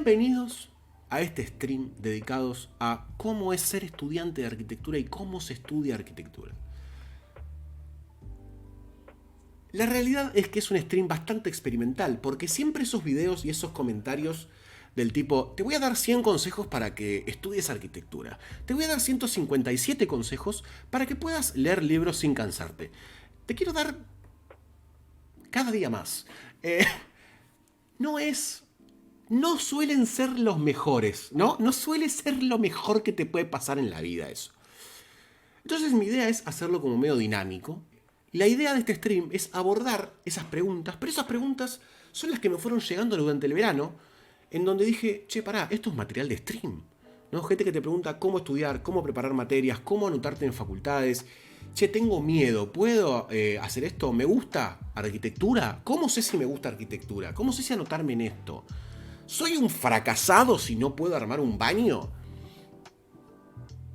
Bienvenidos a este stream dedicados a cómo es ser estudiante de arquitectura y cómo se estudia arquitectura. La realidad es que es un stream bastante experimental, porque siempre esos videos y esos comentarios del tipo, te voy a dar 100 consejos para que estudies arquitectura, te voy a dar 157 consejos para que puedas leer libros sin cansarte, te quiero dar cada día más. No suelen ser los mejores, ¿no? No suele ser lo mejor que te puede pasar en la vida eso. Entonces mi idea es hacerlo como medio dinámico. La idea de este stream es abordar esas preguntas, pero esas preguntas son las que me fueron llegando durante el verano, en donde dije, che, pará, esto es material de stream, ¿no? Gente que te pregunta cómo estudiar, cómo preparar materias, cómo anotarte en facultades. Che, tengo miedo, ¿puedo hacer esto? ¿Me gusta arquitectura? ¿Cómo sé si me gusta arquitectura? ¿Cómo sé si anotarme en esto? ¿Soy un fracasado si no puedo armar un baño?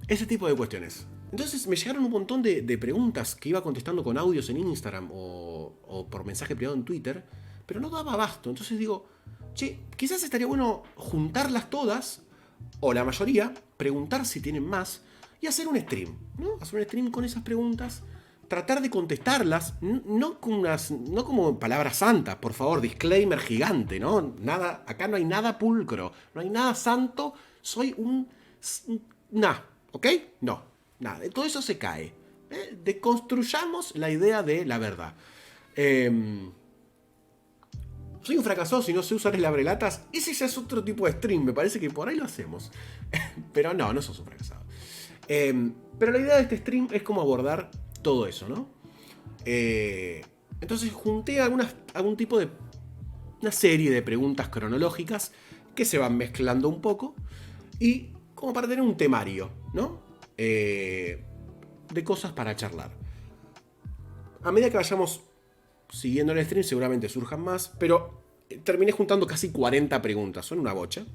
Ese tipo de cuestiones. Entonces me llegaron un montón de preguntas que iba contestando con audios en Instagram o por mensaje privado en Twitter, pero no daba abasto. Entonces digo, che, quizás estaría bueno juntarlas todas, o la mayoría, preguntar si tienen más, y hacer un stream, ¿no? Hacer un stream con esas preguntas, tratar de contestarlas, no como palabras santas, por favor, disclaimer gigante, ¿no? Nada, acá no hay nada pulcro, no hay nada santo, soy un... Nah, ¿ok? No, nada, todo eso se cae. Deconstruyamos la idea de la verdad. Soy un fracasado si no sé usar el abrelatas. Ese ya es otro tipo de stream, me parece que por ahí lo hacemos. Pero no sos un fracasado. Pero la idea de este stream es como abordar todo eso, ¿no? Entonces junté algún tipo de... una serie de preguntas cronológicas que se van mezclando un poco y como para tener un temario, ¿no? De cosas para charlar. A medida que vayamos siguiendo el stream seguramente surjan más, pero terminé juntando casi 40 preguntas, son una bocha.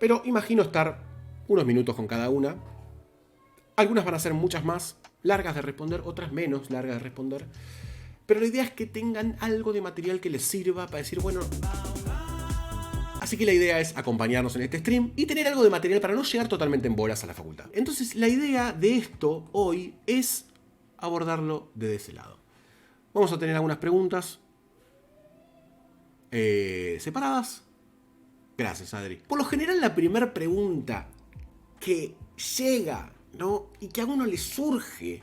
Pero imagino estar unos minutos con cada una. Algunas van a ser muchas más largas de responder, otras menos largas de responder. Pero la idea es que tengan algo de material que les sirva para decir, bueno... Así que la idea es acompañarnos en este stream y tener algo de material para no llegar totalmente en bolas a la facultad. Entonces la idea de esto hoy es abordarlo desde ese lado. Vamos a tener algunas preguntas separadas. Gracias, Adri. Por lo general la primera pregunta que llega, ¿no? Y que a uno le surge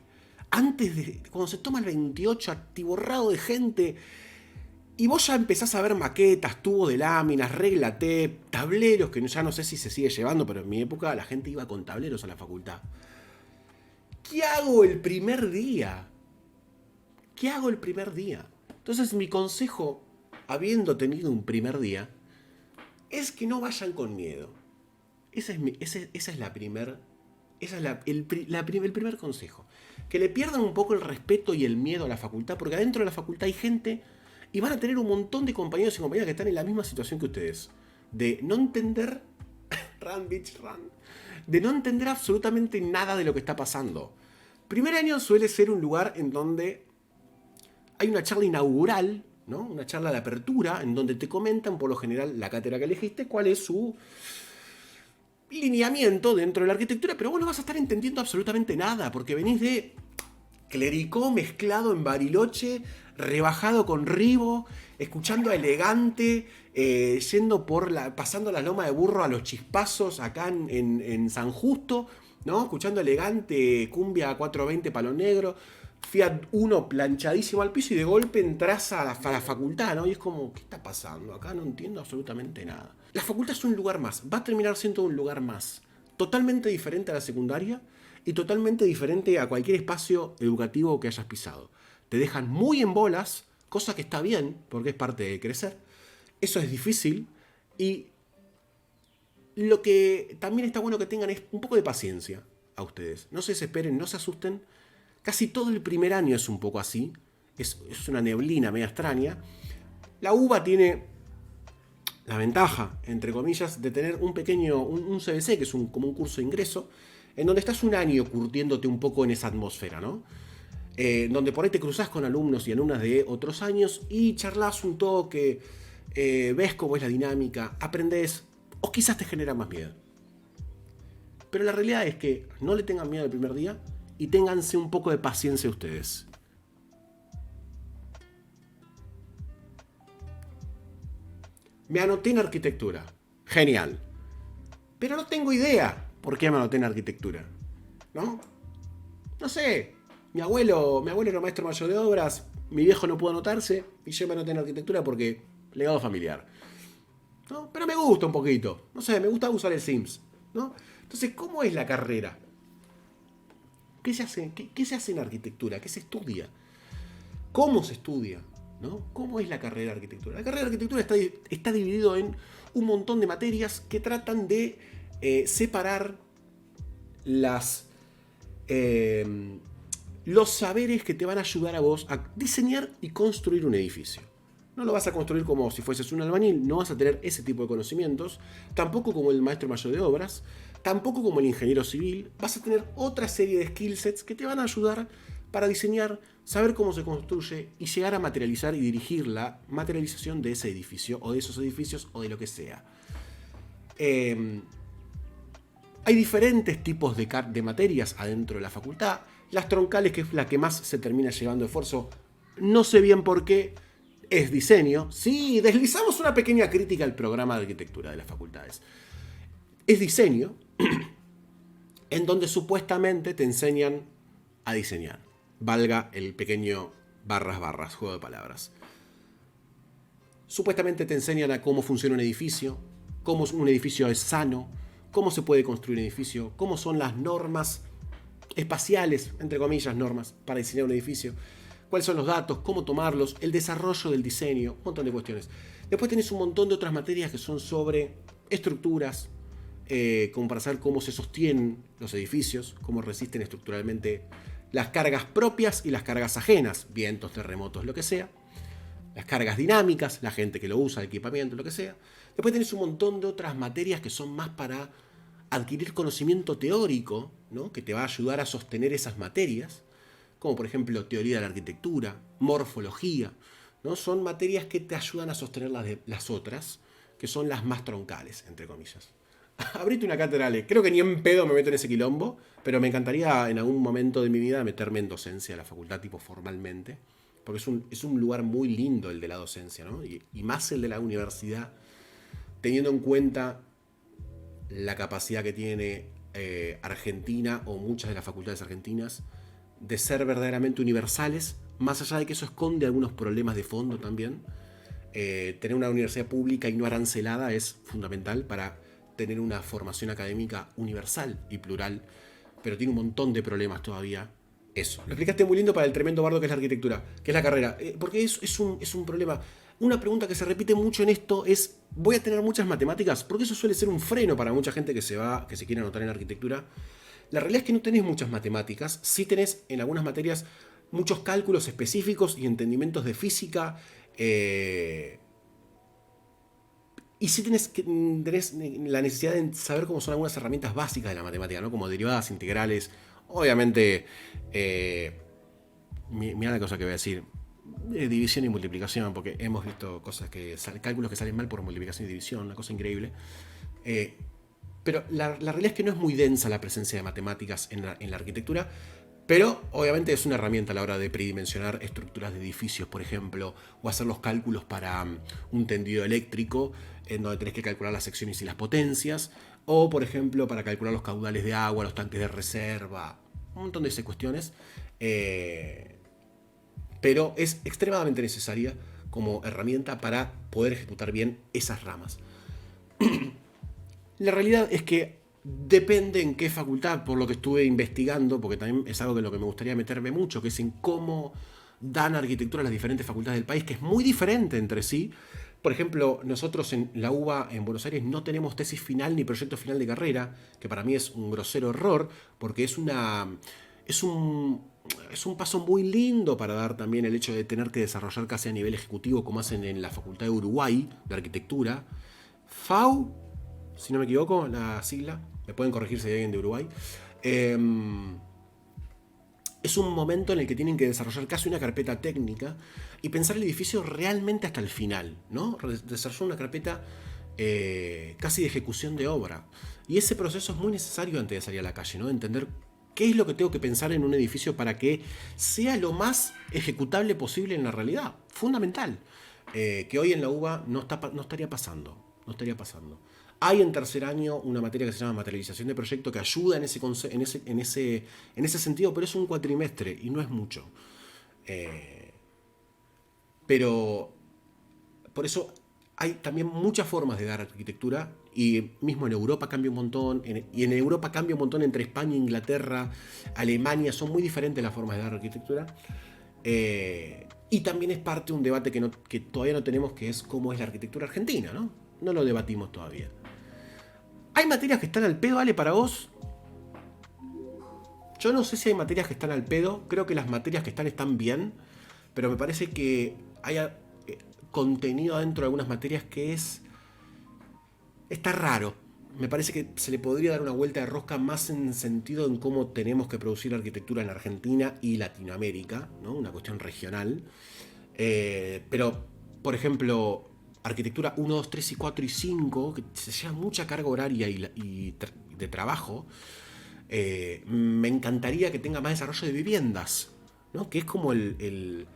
antes de... cuando se toma el 28 atiborrado de gente... y vos ya empezás a ver maquetas, tubos de láminas, regla T, tableros, que ya no sé si se sigue llevando, pero en mi época la gente iba con tableros a la facultad. ¿Qué hago el primer día? ¿Qué hago el primer día? Entonces mi consejo, habiendo tenido un primer día, es que no vayan con miedo. Esa es el primer consejo. Que le pierdan un poco el respeto y el miedo a la facultad, porque adentro de la facultad hay gente... y van a tener un montón de compañeros y compañeras que están en la misma situación que ustedes. De no entender... run, bitch, run. De no entender absolutamente nada de lo que está pasando. Primer año suele ser un lugar en donde hay una charla inaugural, ¿no? Una charla de apertura, en donde te comentan, por lo general, la cátedra que elegiste, cuál es su lineamiento dentro de la arquitectura, pero vos no vas a estar entendiendo absolutamente nada, porque venís de... clericó mezclado en Bariloche, rebajado con Ribo, escuchando a Elegante, pasando la loma de burro a los chispazos acá en San Justo, ¿no? Escuchando a Elegante, cumbia 420 Palo Negro, Fiat 1 planchadísimo al piso y de golpe entras a la facultad, ¿no? Y es como, ¿qué está pasando? Acá no entiendo absolutamente nada. La facultad es un lugar más, va a terminar siendo un lugar más, totalmente diferente a la secundaria, y totalmente diferente a cualquier espacio educativo que hayas pisado. Te dejan muy en bolas, cosa que está bien, porque es parte de crecer. Eso es difícil. Y lo que también está bueno que tengan es un poco de paciencia a ustedes. No se desesperen, no se asusten. Casi todo el primer año es un poco así. Es una neblina media extraña. La UBA tiene la ventaja, entre comillas, de tener un CBC, que es como un curso de ingreso, en donde estás un año curtiéndote un poco en esa atmósfera, ¿no? Donde por ahí te cruzás con alumnos y alumnas de otros años y charlas un toque, ves cómo es la dinámica, aprendés O quizás te genera más miedo. Pero la realidad es que no le tengan miedo el primer día y ténganse un poco de paciencia ustedes. Me anoté en arquitectura. Genial. Pero no tengo idea por qué me anoté en arquitectura. ¿No? No sé. Mi abuelo era maestro mayor de obras. Mi viejo no pudo anotarse. Y yo me anoté en arquitectura porque legado familiar. ¿No? Pero me gusta un poquito. No sé, me gusta usar el Sims. ¿No? Entonces, ¿cómo es la carrera? ¿Qué se hace? ¿Qué se hace en arquitectura? ¿Qué se estudia? ¿Cómo se estudia? ¿No? ¿Cómo es la carrera de arquitectura? La carrera de arquitectura está dividido en un montón de materias que tratan de separar los saberes que te van a ayudar a vos a diseñar y construir un edificio. No lo vas a construir como si fueses un albañil, no vas a tener ese tipo de conocimientos, tampoco como el maestro mayor de obras, tampoco como el ingeniero civil. Vas a tener otra serie de skill sets que te van a ayudar para diseñar, saber cómo se construye y llegar a materializar y dirigir la materialización de ese edificio o de esos edificios o de lo que sea. Hay diferentes tipos de materias adentro de la facultad. Las troncales, que es la que más se termina llevando esfuerzo, no sé bien por qué, es diseño. Sí, deslizamos una pequeña crítica al programa de arquitectura de las facultades. Es diseño, en donde supuestamente te enseñan a diseñar. Valga el pequeño barras, juego de palabras. Supuestamente te enseñan a cómo funciona un edificio, cómo un edificio es sano, cómo se puede construir un edificio, cómo son las normas espaciales, entre comillas, normas para diseñar un edificio, cuáles son los datos, cómo tomarlos, el desarrollo del diseño, un montón de cuestiones. Después tenés un montón de otras materias que son sobre estructuras, como para saber cómo se sostienen los edificios, cómo resisten estructuralmente las cargas propias y las cargas ajenas, vientos, terremotos, lo que sea. Las cargas dinámicas, la gente que lo usa, el equipamiento, lo que sea. Después tenés un montón de otras materias que son más para adquirir conocimiento teórico, ¿no? Que te va a ayudar a sostener esas materias, como por ejemplo teoría de la arquitectura, morfología, ¿no? Son materias que te ayudan a sostener las otras, que son las más troncales, entre comillas. Abrite una cátedra, Ale. Creo que ni en pedo me meto en ese quilombo, pero me encantaría en algún momento de mi vida meterme en docencia de la facultad, tipo formalmente, porque es un lugar muy lindo el de la docencia, ¿no? Y más el de la universidad, teniendo en cuenta la capacidad que tiene Argentina o muchas de las facultades argentinas de ser verdaderamente universales, más allá de que eso esconde algunos problemas de fondo también. Tener una universidad pública y no arancelada es fundamental para tener una formación académica universal y plural, pero tiene un montón de problemas todavía. Eso. Lo explicaste muy lindo para el tremendo bardo que es la arquitectura, que es la carrera. Porque es un problema. Una pregunta que se repite mucho en esto es: ¿voy a tener muchas matemáticas? Porque eso suele ser un freno para mucha gente que se quiere anotar en arquitectura. La realidad es que no tenés muchas matemáticas. Sí tenés en algunas materias muchos cálculos específicos y entendimientos de física. Y sí tenés la necesidad de saber cómo son algunas herramientas básicas de la matemática, ¿no? Como derivadas, integrales. Obviamente, mira la cosa que voy a decir. División y multiplicación, porque hemos visto cálculos que salen mal por multiplicación y división, una cosa increíble. Pero la realidad es que no es muy densa la presencia de matemáticas en la arquitectura, pero obviamente es una herramienta a la hora de predimensionar estructuras de edificios, por ejemplo, o hacer los cálculos para un tendido eléctrico, en donde tenés que calcular las secciones y las potencias, o por ejemplo para calcular los caudales de agua, los tanques de reserva, un montón de esas cuestiones. Pero es extremadamente necesaria como herramienta para poder ejecutar bien esas ramas. La realidad es que depende en qué facultad, por lo que estuve investigando, porque también es algo de lo que me gustaría meterme mucho, que es en cómo dan arquitectura a las diferentes facultades del país, que es muy diferente entre sí. Por ejemplo, nosotros en la UBA en Buenos Aires no tenemos tesis final ni proyecto final de carrera, que para mí es un grosero error, porque es un paso muy lindo para dar también el hecho de tener que desarrollar casi a nivel ejecutivo, como hacen en la Facultad de Uruguay de Arquitectura. FAU, si no me equivoco, la sigla. Me pueden corregir si hay alguien de Uruguay. Es un momento en el que tienen que desarrollar casi una carpeta técnica y pensar el edificio realmente hasta el final, ¿no? Desarrollar una carpeta casi de ejecución de obra. Y ese proceso es muy necesario antes de salir a la calle, ¿no? Entender qué es lo que tengo que pensar en un edificio para que sea lo más ejecutable posible en la realidad. Fundamental. Que hoy en la UBA no estaría pasando. No estaría pasando. Hay en tercer año una materia que se llama materialización de proyecto que ayuda en ese sentido, pero es un cuatrimestre y no es mucho. Pero por eso hay también muchas formas de dar arquitectura y mismo en Europa cambia un montón, y en Europa cambia un montón entre España, Inglaterra, Alemania, son muy diferentes las formas de dar arquitectura. Y también es parte de un debate que todavía no tenemos, que es cómo es la arquitectura argentina, ¿no? No lo debatimos todavía. ¿Hay materias que están al pedo, Ale, para vos? Yo no sé si hay materias que están al pedo, creo que las materias que están bien, pero me parece que hay contenido dentro de algunas materias que está raro. Me parece que se le podría dar una vuelta de rosca más en sentido en cómo tenemos que producir arquitectura en Argentina y Latinoamérica, ¿no? Una cuestión regional. Pero, por ejemplo, arquitectura 1, 2, 3 y 4 y 5, que se lleva mucha carga horaria y de trabajo, me encantaría que tenga más desarrollo de viviendas, ¿no? Que es como el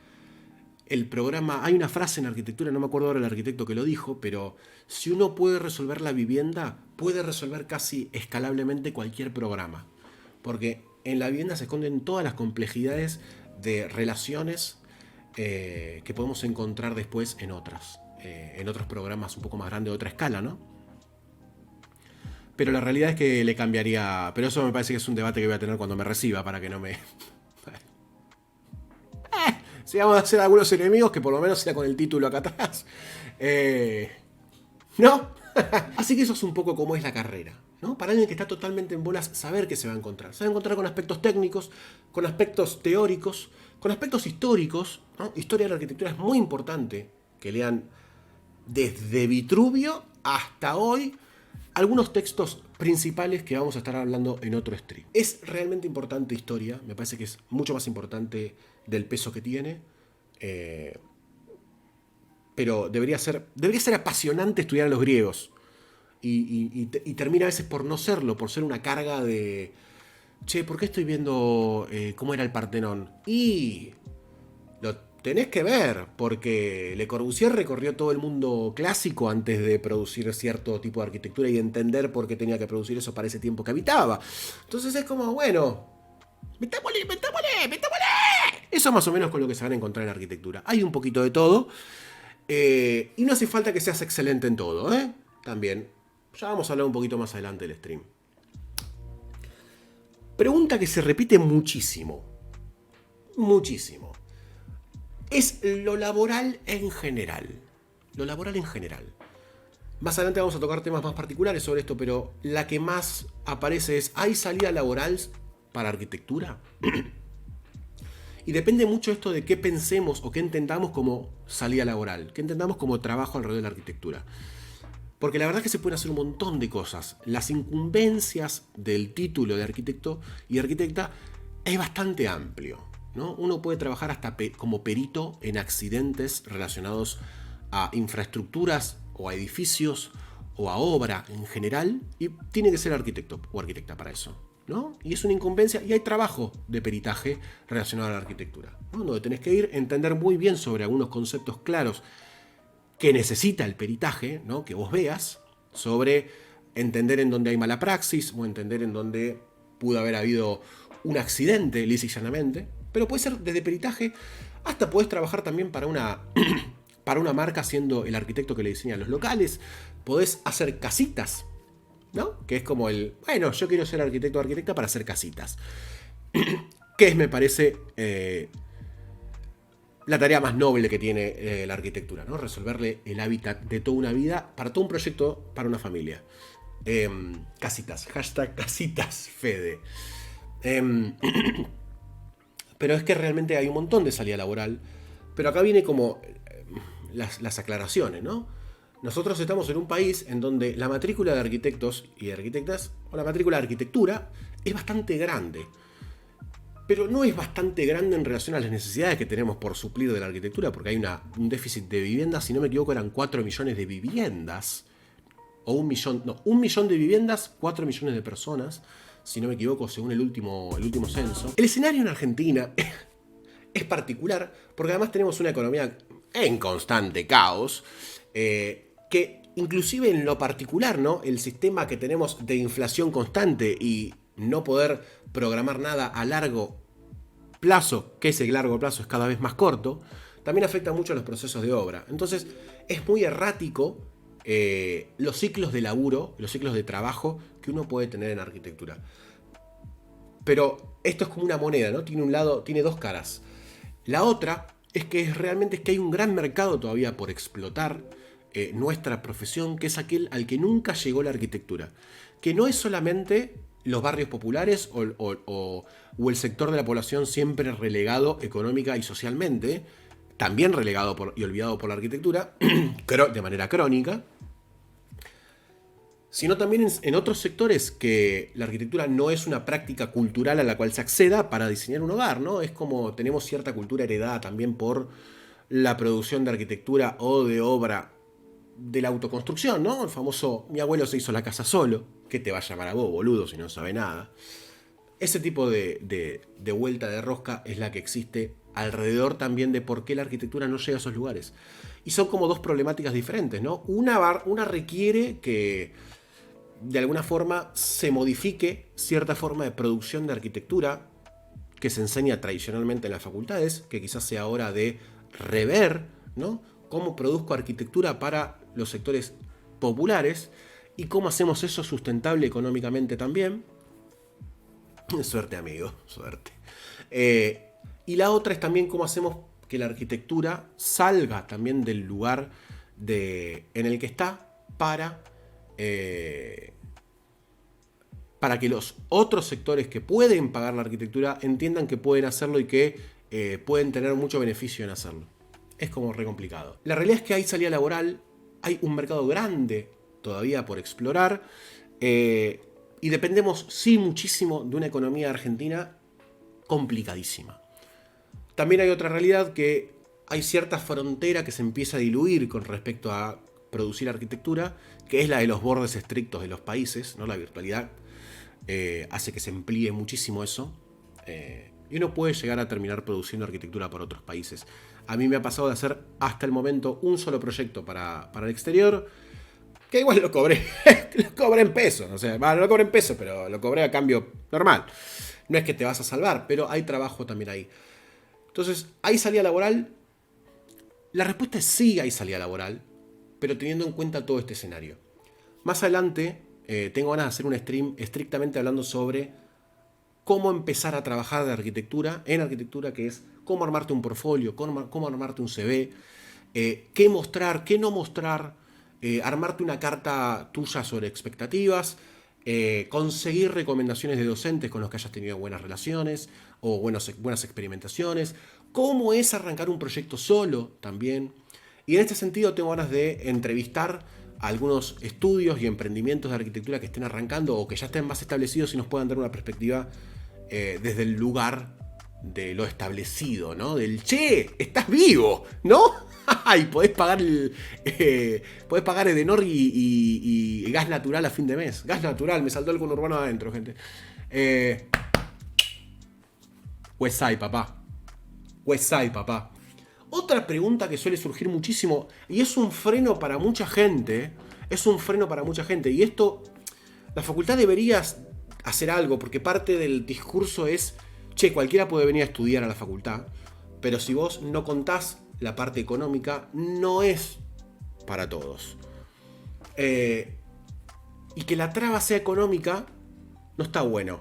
programa. Hay una frase en arquitectura, no me acuerdo ahora el arquitecto que lo dijo, pero si uno puede resolver la vivienda, puede resolver casi escalablemente cualquier programa. Porque en la vivienda se esconden todas las complejidades de relaciones que podemos encontrar después en otros programas un poco más grandes de otra escala, ¿no? Pero la realidad es que le cambiaría. Pero eso me parece que es un debate que voy a tener cuando me reciba, para que no me. Si vamos a hacer algunos enemigos, que por lo menos sea con el título acá atrás. ¿No? Así que eso es un poco cómo es la carrera, ¿no? Para alguien que está totalmente en bolas, saber qué se va a encontrar. Se va a encontrar con aspectos técnicos, con aspectos teóricos, con aspectos históricos, ¿no? Historia de la arquitectura es muy importante que lean desde Vitruvio hasta hoy algunos textos principales que vamos a estar hablando en otro stream. Es realmente importante historia, me parece que es mucho más importante del peso que tiene, pero debería ser apasionante estudiar a los griegos y termina a veces por no serlo, por ser una carga de che, ¿por qué estoy viendo cómo era el Partenón? Y lo tenés que ver, porque Le Corbusier recorrió todo el mundo clásico antes de producir cierto tipo de arquitectura y entender por qué tenía que producir eso para ese tiempo que habitaba. Entonces es como, bueno, metámosle. Eso es más o menos con lo que se van a encontrar en arquitectura. Hay un poquito de todo. Y no hace falta que seas excelente en todo, ¿eh? También. Ya vamos a hablar un poquito más adelante del stream. Pregunta que se repite muchísimo. Muchísimo. Es lo laboral en general. Lo laboral en general. Más adelante vamos a tocar temas más particulares sobre esto, pero la que más aparece es, ¿hay salida laboral para arquitectura? Y depende mucho esto de qué pensemos o qué entendamos como salida laboral, qué entendamos como trabajo alrededor de la arquitectura. Porque la verdad es que se pueden hacer un montón de cosas. Las incumbencias del título de arquitecto y arquitecta es bastante amplio, ¿no? Uno puede trabajar hasta como perito en accidentes relacionados a infraestructuras o a edificios o a obra en general, y tiene que ser arquitecto o arquitecta para eso, ¿no? Y es una incumbencia, y hay trabajo de peritaje relacionado a la arquitectura, ¿no? Donde tenés que ir, entender muy bien sobre algunos conceptos claros que necesita el peritaje, ¿no? Que vos veas, sobre entender en dónde hay mala praxis o entender en dónde pudo haber habido un accidente, lisa y llanamente. Pero puede ser desde peritaje hasta podés trabajar también para una marca siendo el arquitecto que le diseña los locales. Podés hacer casitas, ¿no? Que es como bueno, yo quiero ser arquitecto o arquitecta para hacer casitas. Que es, me parece, la tarea más noble que tiene la arquitectura, ¿no? Resolverle el hábitat de toda una vida, para todo un proyecto, para una familia. Casitas, hashtag casitas, Fede. Pero es que realmente hay un montón de salida laboral. Pero acá viene como las aclaraciones, ¿no? Nosotros estamos en un país en donde la matrícula de arquitectos y de arquitectas, o la matrícula de arquitectura, es bastante grande. Pero no es bastante grande en relación a las necesidades que tenemos por suplir de la arquitectura, porque hay un déficit de viviendas, si no me equivoco eran 4 millones de viviendas. o 1 millón, no, 1 millón de viviendas, 4 millones de personas, si no me equivoco, según el último censo. El escenario en Argentina es particular porque además tenemos una economía en constante caos, que inclusive en lo particular, ¿no? El sistema que tenemos de inflación constante y no poder programar nada a largo plazo, que ese largo plazo es cada vez más corto, también afecta mucho a los procesos de obra. Entonces es muy errático los ciclos de laburo, los ciclos de trabajo que uno puede tener en arquitectura. Pero esto es como una moneda, ¿no? Tiene un lado, tiene dos caras. La otra es que realmente hay un gran mercado todavía por explotar nuestra profesión, que es aquel al que nunca llegó la arquitectura. Que no es solamente los barrios populares o el sector de la población siempre relegado económica y socialmente, también relegado y olvidado por la arquitectura, de manera crónica, sino también en otros sectores que la arquitectura no es una práctica cultural a la cual se acceda para diseñar un hogar, ¿no? Es como tenemos cierta cultura heredada también por la producción de arquitectura o de obra de la autoconstrucción, ¿no? El famoso, mi abuelo se hizo la casa solo, ¿qué te va a llamar a vos, boludo, si no sabe nada? Ese tipo de vuelta de rosca es la que existe alrededor también de por qué la arquitectura no llega a esos lugares. Y son como dos problemáticas diferentes, ¿no? Una requiere que de alguna forma se modifique cierta forma de producción de arquitectura que se enseña tradicionalmente en las facultades, que quizás sea hora de rever, ¿no? Cómo produzco arquitectura para los sectores populares y cómo hacemos eso sustentable económicamente también. Suerte, amigo, suerte. Y la otra es también cómo hacemos que la arquitectura salga también del lugar en el que está para que los otros sectores que pueden pagar la arquitectura entiendan que pueden hacerlo y que pueden tener mucho beneficio en hacerlo. Es como re complicado. La realidad es que hay salida laboral, hay un mercado grande todavía por explorar, y dependemos, sí, muchísimo de una economía argentina complicadísima. También hay otra realidad, que hay cierta frontera que se empieza a diluir con respecto a producir arquitectura, que es la de los bordes estrictos de los países, ¿no? La virtualidad hace que se amplíe muchísimo eso, y uno puede llegar a terminar produciendo arquitectura para otros países. A mí me ha pasado de hacer hasta el momento un solo proyecto para el exterior, que igual lo cobré, lo cobré en pesos, o sea, no lo cobré en pesos, pero lo cobré a cambio normal. No es que te vas a salvar, pero hay trabajo también ahí. Entonces, ¿hay salida laboral? La respuesta es sí, hay salida laboral, pero teniendo en cuenta todo este escenario. Más adelante tengo ganas de hacer un stream estrictamente hablando sobre cómo empezar a trabajar en arquitectura, que es cómo armarte un portfolio, cómo armarte un CV, qué mostrar, qué no mostrar, armarte una carta tuya sobre expectativas, conseguir recomendaciones de docentes con los que hayas tenido buenas relaciones o buenas experimentaciones, cómo es arrancar un proyecto solo también. Y en este sentido tengo ganas de entrevistar a algunos estudios y emprendimientos de arquitectura que estén arrancando o que ya estén más establecidos y nos puedan dar una perspectiva desde el lugar de lo establecido, ¿no? Del che, estás vivo, ¿no? Y podés pagar Edenor y gas natural a fin de mes. Gas natural, me saltó el conurbano adentro, gente. Westside, papá. Westside, papá. Otra pregunta que suele surgir muchísimo, y es un freno para mucha gente, y esto, la facultad debería hacer algo, porque parte del discurso es, che, cualquiera puede venir a estudiar a la facultad, pero si vos no contás la parte económica, no es para todos. Y que la traba sea económica no está bueno.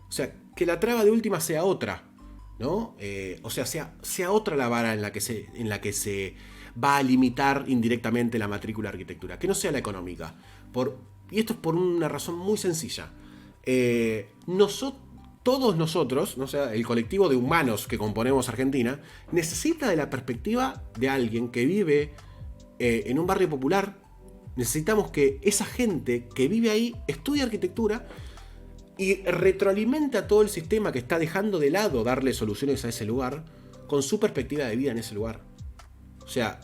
O sea, que la traba de última sea otra, ¿no? O sea, sea otra la vara en la que se va a limitar indirectamente la matrícula de arquitectura, que no sea la económica. Y esto es por una razón muy sencilla. Todos nosotros, ¿no? O sea, el colectivo de humanos que componemos Argentina, necesita de la perspectiva de alguien que vive en un barrio popular. Necesitamos que esa gente que vive ahí estudie arquitectura y retroalimenta a todo el sistema que está dejando de lado darle soluciones a ese lugar con su perspectiva de vida en ese lugar. O sea,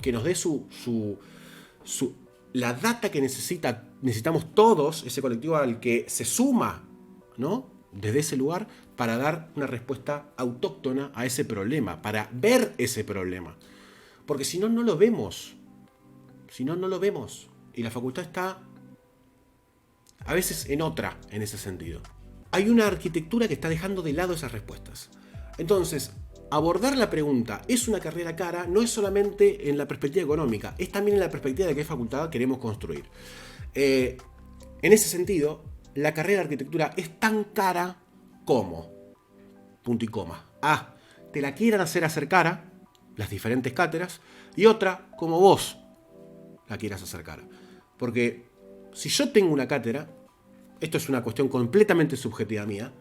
que nos dé la data que necesitamos todos, ese colectivo al que se suma, ¿no? Desde ese lugar, para dar una respuesta autóctona a ese problema, para ver ese problema. Porque si no, no lo vemos. Si no, no lo vemos. Y la facultad está a veces en otra, en ese sentido. Hay una arquitectura que está dejando de lado esas respuestas. Entonces, abordar la pregunta, ¿es una carrera cara? No es solamente en la perspectiva económica, es también en la perspectiva de qué facultad queremos construir. En ese sentido, la carrera de arquitectura es tan cara como, punto y coma. A, te la quieran hacer cara, las diferentes cátedras, y otra, como vos la quieras hacer cara. Porque si yo tengo una cátedra, esto es una cuestión completamente subjetiva mía,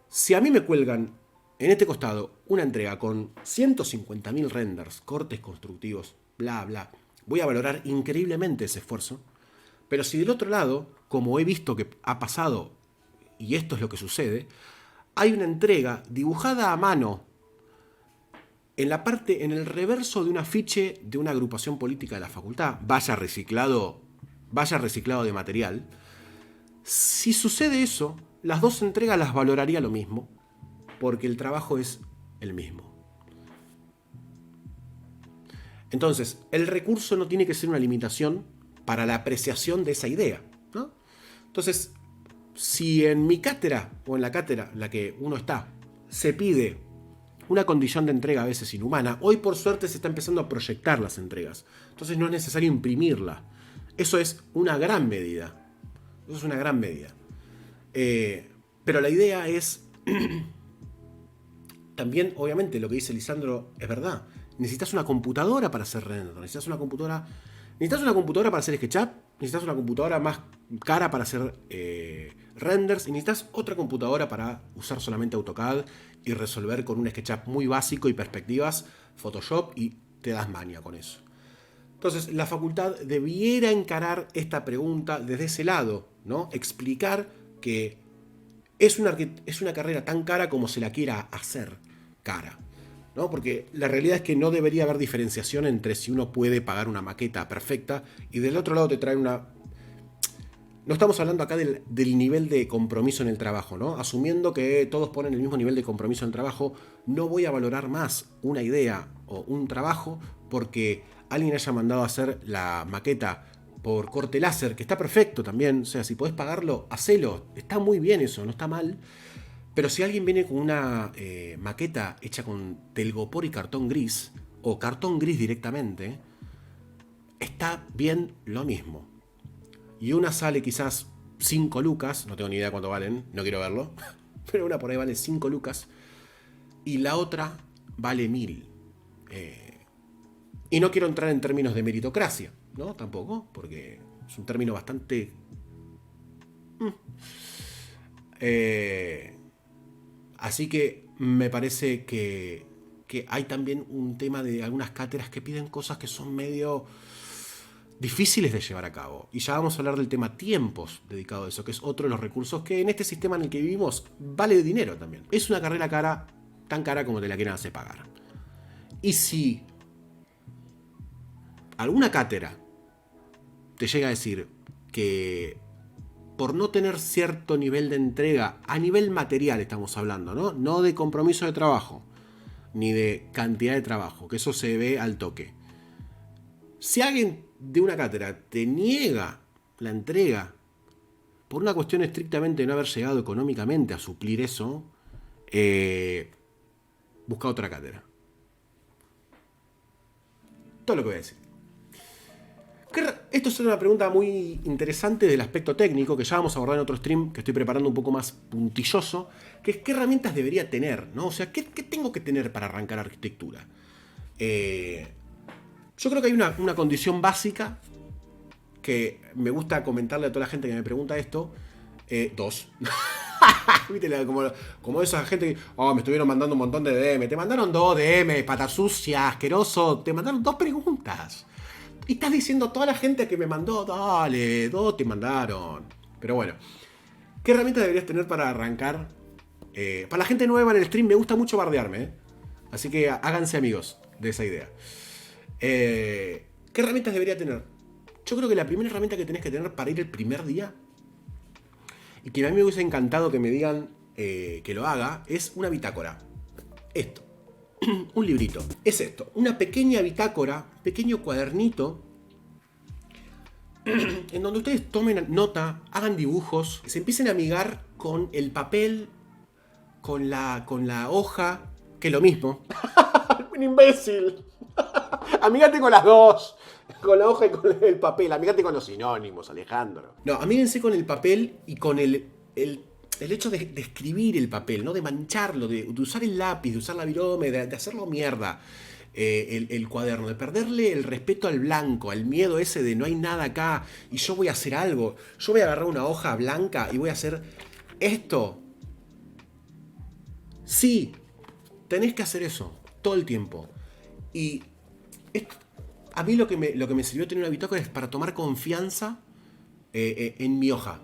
si a mí me cuelgan en este costado una entrega con 150.000 renders, cortes constructivos, bla, bla, voy a valorar increíblemente ese esfuerzo. Pero si del otro lado, como he visto que ha pasado, y esto es lo que sucede, hay una entrega dibujada a mano en el reverso de un afiche de una agrupación política de la facultad, vaya reciclado de material. Si sucede eso, las dos entregas las valoraría lo mismo, porque el trabajo es el mismo. Entonces, el recurso no tiene que ser una limitación para la apreciación de esa idea, ¿no? Entonces, si en mi cátedra o en la cátedra en la que uno está se pide una condición de entrega a veces inhumana, hoy por suerte se está empezando a proyectar las entregas, entonces no es necesario imprimirla. Eso es una gran medida. Eso es una gran medida. Pero la idea es también, obviamente, lo que dice Lisandro es verdad. Necesitas una computadora para hacer render. Necesitas una computadora para hacer SketchUp. Necesitas una computadora más cara para hacer renders. Y necesitas otra computadora para usar solamente AutoCAD y resolver con un SketchUp muy básico y perspectivas Photoshop, y te das maña con eso. Entonces, la facultad debiera encarar esta pregunta desde ese lado, ¿no? Explicar que es una carrera tan cara como se la quiera hacer cara, ¿no? Porque la realidad es que no debería haber diferenciación entre si uno puede pagar una maqueta perfecta y del otro lado te traen una... No estamos hablando acá del nivel de compromiso en el trabajo, ¿no? Asumiendo que todos ponen el mismo nivel de compromiso en el trabajo, no voy a valorar más una idea o un trabajo porque alguien haya mandado a hacer la maqueta por corte láser, que está perfecto también. O sea, si podés pagarlo, hacelo. Está muy bien eso, no está mal. Pero si alguien viene con una maqueta hecha con telgopor y cartón gris, o cartón gris directamente, está bien lo mismo. Y una sale quizás 5 lucas, no tengo ni idea cuánto valen, no quiero verlo, pero una por ahí vale 5 lucas, y la otra vale 1000. Y no quiero entrar en términos de meritocracia, ¿no? Tampoco, porque es un término bastante... Así que me parece que hay también un tema de algunas cátedras que piden cosas que son medio difíciles de llevar a cabo. Y ya vamos a hablar del tema tiempos dedicado a eso, que es otro de los recursos que en este sistema en el que vivimos vale dinero también. Es una carrera cara, tan cara como te la quieran hacer pagar. Y si alguna cátedra te llega a decir que por no tener cierto nivel de entrega, a nivel material estamos hablando, ¿no? No de compromiso de trabajo, ni de cantidad de trabajo, que eso se ve al toque. Si alguien de una cátedra te niega la entrega por una cuestión estrictamente de no haber llegado económicamente a suplir eso, busca otra cátedra. Todo lo que voy a decir. Esto es una pregunta muy interesante del aspecto técnico, que ya vamos a abordar en otro stream que estoy preparando un poco más puntilloso, que es qué herramientas debería tener, ¿no? O sea, ¿qué tengo que tener para arrancar arquitectura? Yo creo que hay una condición básica que me gusta comentarle a toda la gente que me pregunta esto. 2. ¿Viste? Como esa gente que me estuvieron mandando un montón de DM. Te mandaron 2 DM, pata sucia, asqueroso. Te mandaron 2 preguntas. Y estás diciendo a toda la gente que me mandó, dale, 2 te mandaron. Pero bueno, ¿qué herramientas deberías tener para arrancar? Para la gente nueva en el stream me gusta mucho bardearme, ¿eh? Así que háganse amigos de esa idea. ¿Qué herramientas debería tener? Yo creo que la primera herramienta que tenés que tener para ir el primer día, y que a mí me hubiese encantado que me digan que lo haga, es una bitácora. Esto. Un librito. Es esto. Una pequeña bitácora, pequeño cuadernito, en donde ustedes tomen nota, hagan dibujos, se empiecen a amigar con el papel, con la hoja, que es lo mismo. ¡Un imbécil! Amígate con las dos. Con la hoja y con el papel. Amígate con los sinónimos, Alejandro. No, amíguense con el papel y con el hecho de escribir el papel, ¿no? De mancharlo, de usar el lápiz, de usar la virome, de hacerlo mierda. El cuaderno, de perderle el respeto al blanco, al miedo ese de no hay nada acá y yo voy a hacer algo. Yo voy a agarrar una hoja blanca y voy a hacer esto. Sí, tenés que hacer eso todo el tiempo. Y a mí lo que me sirvió tener una bitácora es para tomar confianza en mi hoja,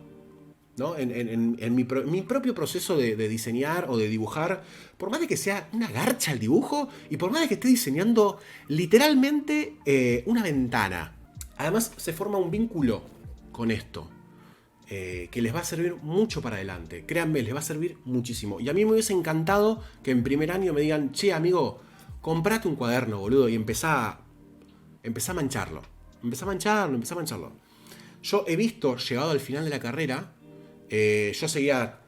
¿no? En mi propio proceso de diseñar o de dibujar, por más de que sea una garcha el dibujo y por más de que esté diseñando literalmente una ventana. Además se forma un vínculo con esto que les va a servir mucho para adelante. Créanme, les va a servir muchísimo. Y a mí me hubiese encantado que en primer año me digan, che amigo, comprate un cuaderno, boludo, y empezá a mancharlo. Empezá a mancharlo. Yo he visto, llegado al final de la carrera, yo seguía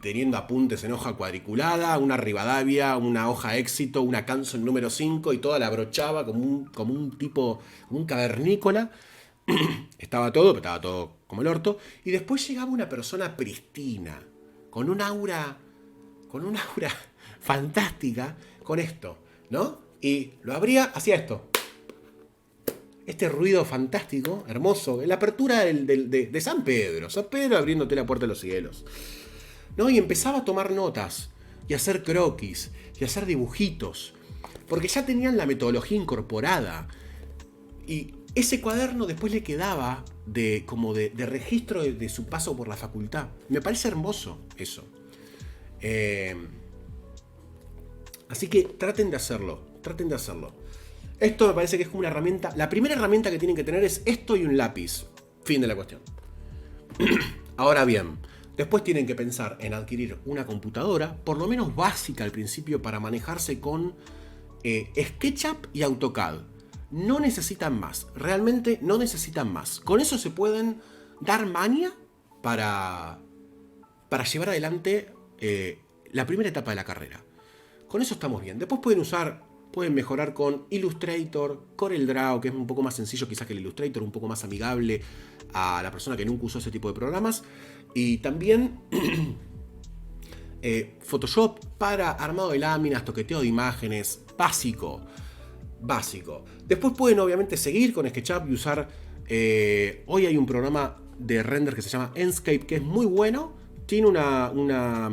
teniendo apuntes en hoja cuadriculada, una Rivadavia, una hoja éxito, una Canson número 5 y toda la brochaba como un tipo, como un cavernícola. Estaba todo como el orto. Y después llegaba una persona pristina, con un aura fantástica, con esto, ¿no? Y lo abría, hacía esto. Este ruido fantástico, hermoso, la apertura de San Pedro abriéndote la puerta de los cielos, ¿no? Y empezaba a tomar notas, y a hacer croquis, y a hacer dibujitos, porque ya tenían la metodología incorporada, y ese cuaderno después le quedaba de registro de su paso por la facultad. Me parece hermoso eso. Así que traten de hacerlo. Esto me parece que es como una herramienta. La primera herramienta que tienen que tener es esto y un lápiz. Fin de la cuestión. Ahora bien, después tienen que pensar en adquirir una computadora, por lo menos básica al principio, para manejarse con SketchUp y AutoCAD. No necesitan más. Realmente no necesitan más. Con eso se pueden dar maña para llevar adelante la primera etapa de la carrera. Con eso estamos bien. Después pueden mejorar con Illustrator, CorelDRAW, que es un poco más sencillo quizás que el Illustrator, un poco más amigable a la persona que nunca usó ese tipo de programas. Y también Photoshop para armado de láminas, toqueteo de imágenes, básico. Después pueden obviamente seguir con SketchUp y usar... hoy hay un programa de render que se llama Enscape, que es muy bueno. Tiene una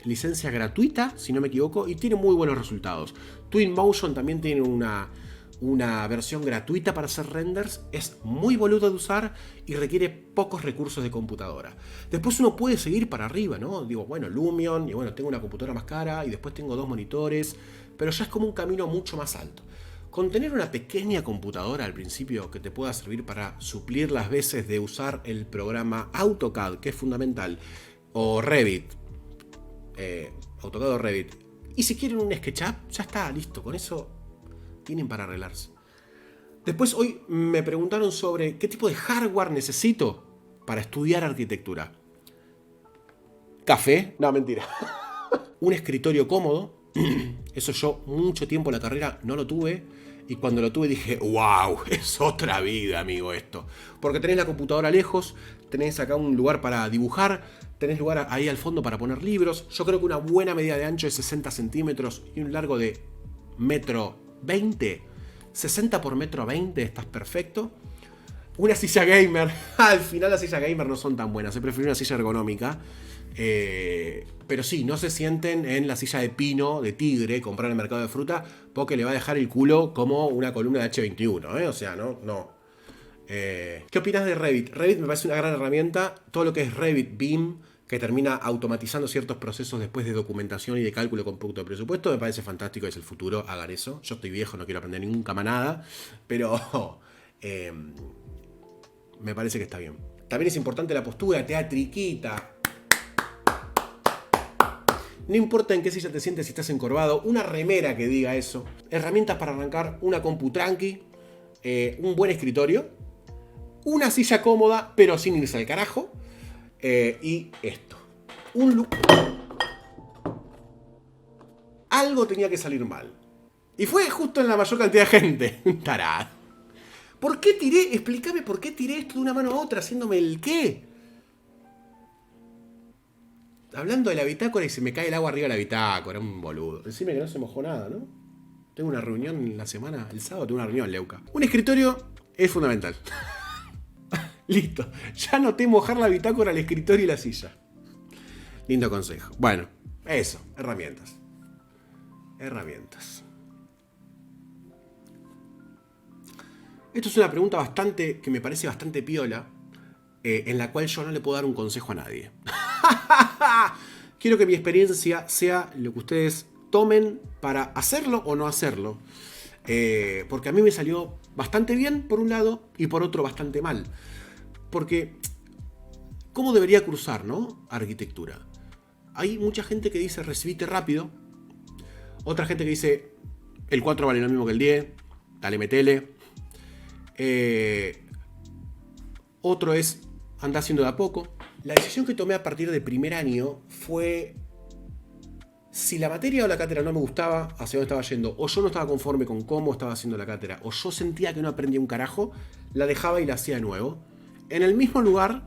licencia gratuita, si no me equivoco, y tiene muy buenos resultados. Twinmotion también tiene una versión gratuita para hacer renders. Es muy boludo de usar y requiere pocos recursos de computadora. Después uno puede seguir para arriba, ¿no? Digo, bueno, Lumion, y bueno, tengo una computadora más cara, y después tengo 2 monitores, pero ya es como un camino mucho más alto. Con tener una pequeña computadora al principio que te pueda servir para suplir las veces de usar el programa AutoCAD, que es fundamental, o Revit, AutoCAD o Revit, y si quieren un SketchUp, ya está, listo, con eso tienen para arreglarse. Después hoy me preguntaron sobre qué tipo de hardware necesito para estudiar arquitectura. ¿Café? No, mentira. Un escritorio cómodo. Eso yo mucho tiempo en la carrera no lo tuve. Y cuando lo tuve dije, wow, es otra vida, amigo, esto. Porque tenés la computadora lejos, tenés acá un lugar para dibujar, tenés lugar ahí al fondo para poner libros. Yo creo que una buena medida de ancho es 60 centímetros y un largo de 1,20 m. 60 por 1,20 m, estás perfecto. Una silla gamer. Al final las sillas gamer no son tan buenas, se prefiere una silla ergonómica. Pero sí, no se sienten en la silla de pino, de tigre, comprar en el mercado de fruta, porque le va a dejar el culo como una columna de H21, O sea, no. ¿Qué opinas de Revit? Revit me parece una gran herramienta. Todo lo que es Revit BIM, que termina automatizando ciertos procesos después de documentación y de cálculo con producto de presupuesto, me parece fantástico, es el futuro, hagan eso. Yo estoy viejo, no quiero aprender nunca más nada, pero me parece que está bien. También es importante la postura, teatriquita. No importa en qué silla te sientes, si estás encorvado, una remera que diga eso. Herramientas para arrancar, una compu tranqui, un buen escritorio, una silla cómoda, pero sin irse al carajo, y esto. Un look. Algo tenía que salir mal. Y fue justo en la mayor cantidad de gente. Tarado. ¿Por qué tiré? Explícame por qué tiré esto de una mano a otra, haciéndome el qué. Hablando de la bitácora y se me cae el agua arriba de la bitácora, un boludo. Decime que no se mojó nada, ¿no? Tengo una reunión en la semana, el sábado tengo una reunión, Leuca. Un escritorio es fundamental. Listo. Ya noté mojar la bitácora, el escritorio y la silla. Lindo consejo. Bueno, eso, herramientas. Herramientas. Esto es una pregunta que me parece bastante piola, en la cual yo no le puedo dar un consejo a nadie. Quiero que mi experiencia sea lo que ustedes tomen para hacerlo o no hacerlo. Porque a mí me salió bastante bien por un lado y por otro bastante mal. Porque, ¿cómo debería cursar, no? Arquitectura. Hay mucha gente que dice recibite rápido. Otra gente que dice el 4 vale lo mismo que el 10. Dale, metele. Otro es anda haciendo de a poco. La decisión que tomé a partir de primer año fue: si la materia o la cátedra no me gustaba, hacia dónde estaba yendo, o yo no estaba conforme con cómo estaba haciendo la cátedra, o yo sentía que no aprendía un carajo, la dejaba y la hacía de nuevo, en el mismo lugar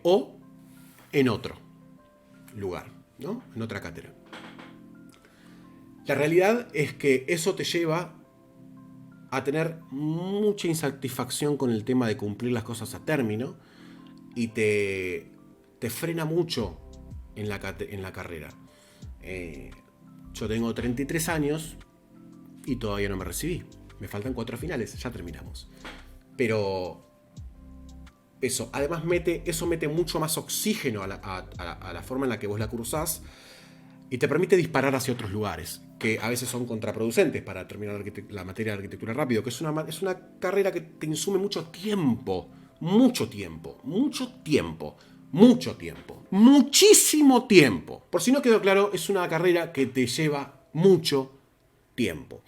o en otro lugar, ¿no? En otra cátedra. La realidad es que eso te lleva a tener mucha insatisfacción con el tema de cumplir las cosas a término y te frena mucho en la carrera. Yo tengo 33 años y todavía no me recibí. Me faltan 4 finales, ya terminamos. Pero eso, además mete mucho más oxígeno a la forma en la que vos la cursás y te permite disparar hacia otros lugares que a veces son contraproducentes para terminar la materia de arquitectura rápido, que es una carrera que te insume mucho tiempo, muchísimo tiempo. Por si no quedó claro, es una carrera que te lleva mucho tiempo.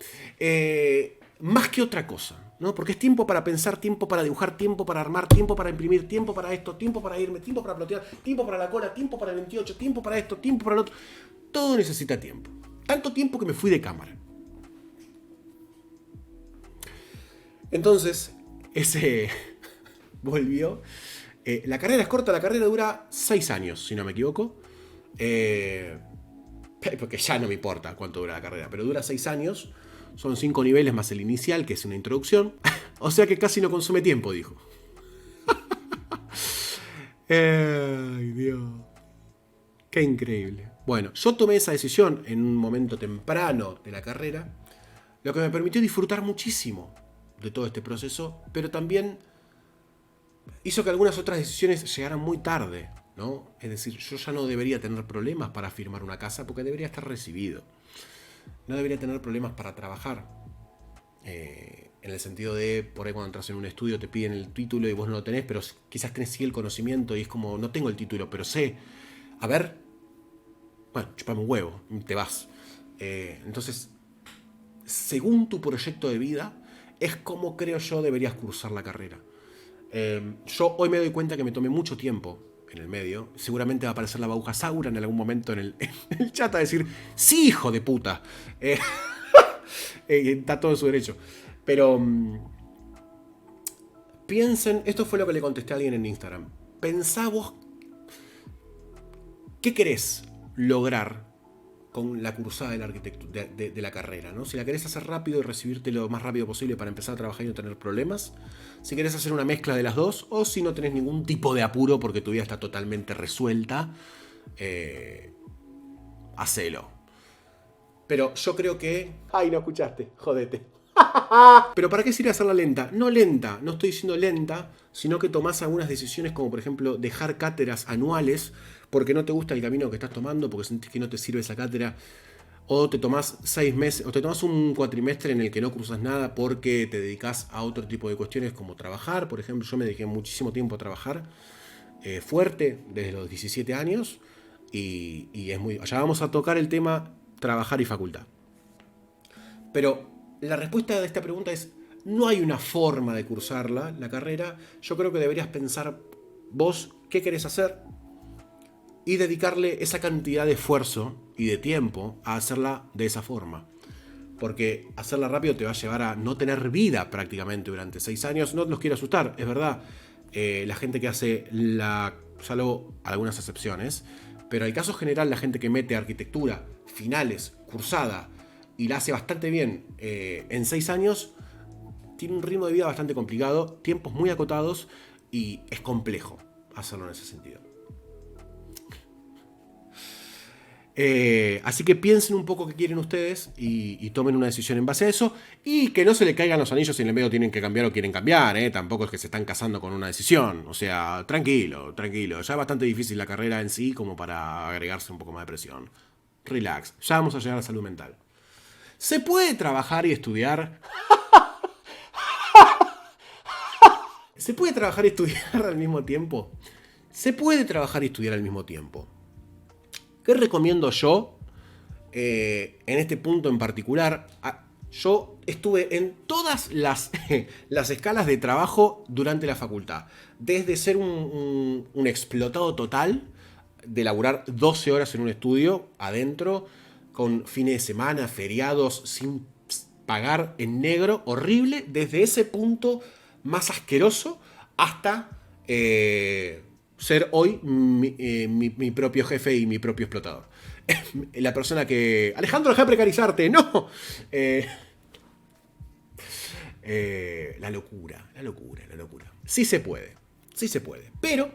Más que otra cosa, ¿no? Porque es tiempo para pensar, tiempo para dibujar, tiempo para armar, tiempo para imprimir, tiempo para esto, tiempo para irme, tiempo para plotear, tiempo para la cola, tiempo para el 28, tiempo para esto, tiempo para el otro. Todo necesita tiempo. Tanto tiempo que me fui de cámara. Entonces, ese volvió. La carrera es corta, la carrera dura 6 años, si no me equivoco. Porque ya no me importa cuánto dura la carrera, pero dura 6 años. Son 5 niveles más el inicial, que es una introducción. O sea que casi no consume tiempo, dijo. Ay, Dios. Qué increíble. Bueno, yo tomé esa decisión en un momento temprano de la carrera, lo que me permitió disfrutar muchísimo de todo este proceso, pero también hizo que algunas otras decisiones llegaran muy tarde, ¿no? Es decir, yo ya no debería tener problemas para firmar una casa porque debería estar recibido. No debería tener problemas para trabajar. En el sentido de, por ahí cuando entras en un estudio te piden el título y vos no lo tenés, pero quizás tenés sí el conocimiento y es como, no tengo el título, pero sé. A ver, bueno, chupame un huevo, te vas. Entonces, según tu proyecto de vida, es como creo yo deberías cursar la carrera. Yo hoy me doy cuenta que me tomé mucho tiempo en el medio. Seguramente va a aparecer la Bauja Saura en algún momento en el chat a decir, sí, hijo de puta. Está todo en su derecho. Pero piensen, esto fue lo que le contesté a alguien en Instagram. Pensá vos, ¿qué querés lograr con la cursada de la arquitectura, de la carrera, ¿no? Si la querés hacer rápido y recibirte lo más rápido posible para empezar a trabajar y no tener problemas, si querés hacer una mezcla de las dos, o si no tenés ningún tipo de apuro porque tu vida está totalmente resuelta, hacelo. Pero yo creo que... Ay, no escuchaste, jodete. Pero ¿para qué sirve hacerla lenta? No lenta, no estoy diciendo lenta, sino que tomás algunas decisiones como por ejemplo dejar cátedras anuales porque no te gusta el camino que estás tomando, porque sentís que no te sirve esa cátedra, O te tomás 6 meses, o te tomás un cuatrimestre en el que no cursas nada porque te dedicas a otro tipo de cuestiones como trabajar. Por ejemplo, yo me dediqué muchísimo tiempo a trabajar fuerte desde los 17 años. Y es muy. Allá vamos a tocar el tema trabajar y facultad. Pero la respuesta de esta pregunta es: no hay una forma de cursarla, la carrera. Yo creo que deberías pensar vos qué querés hacer y dedicarle esa cantidad de esfuerzo y de tiempo a hacerla de esa forma. Porque hacerla rápido te va a llevar a no tener vida prácticamente durante 6 años. No los quiero asustar, es verdad. La gente que hace salvo algunas excepciones, pero el caso general, la gente que mete arquitectura, finales, cursada, y la hace bastante bien en 6 años, tiene un ritmo de vida bastante complicado, tiempos muy acotados, y es complejo hacerlo en ese sentido. Así que piensen un poco qué quieren ustedes y tomen una decisión en base a eso, y que no se le caigan los anillos si en el medio tienen que cambiar o quieren cambiar, tampoco es que se están casando con una decisión. O sea, tranquilo, tranquilo. Ya es bastante difícil la carrera en sí como para agregarse un poco más de presión. Relax, ya vamos a llegar a la salud mental. ¿Se puede trabajar y estudiar? ¿Se puede trabajar y estudiar al mismo tiempo? Se puede trabajar y estudiar al mismo tiempo. ¿Qué recomiendo yo en este punto en particular? Yo estuve en todas las escalas de trabajo durante la facultad. Desde ser un explotado total, de laburar 12 horas en un estudio adentro, con fines de semana, feriados, sin pagar en negro, horrible, desde ese punto más asqueroso hasta ser hoy mi propio jefe y mi propio explotador. La persona que... Alejandro, deja de precarizarte, no. La locura. Sí se puede, pero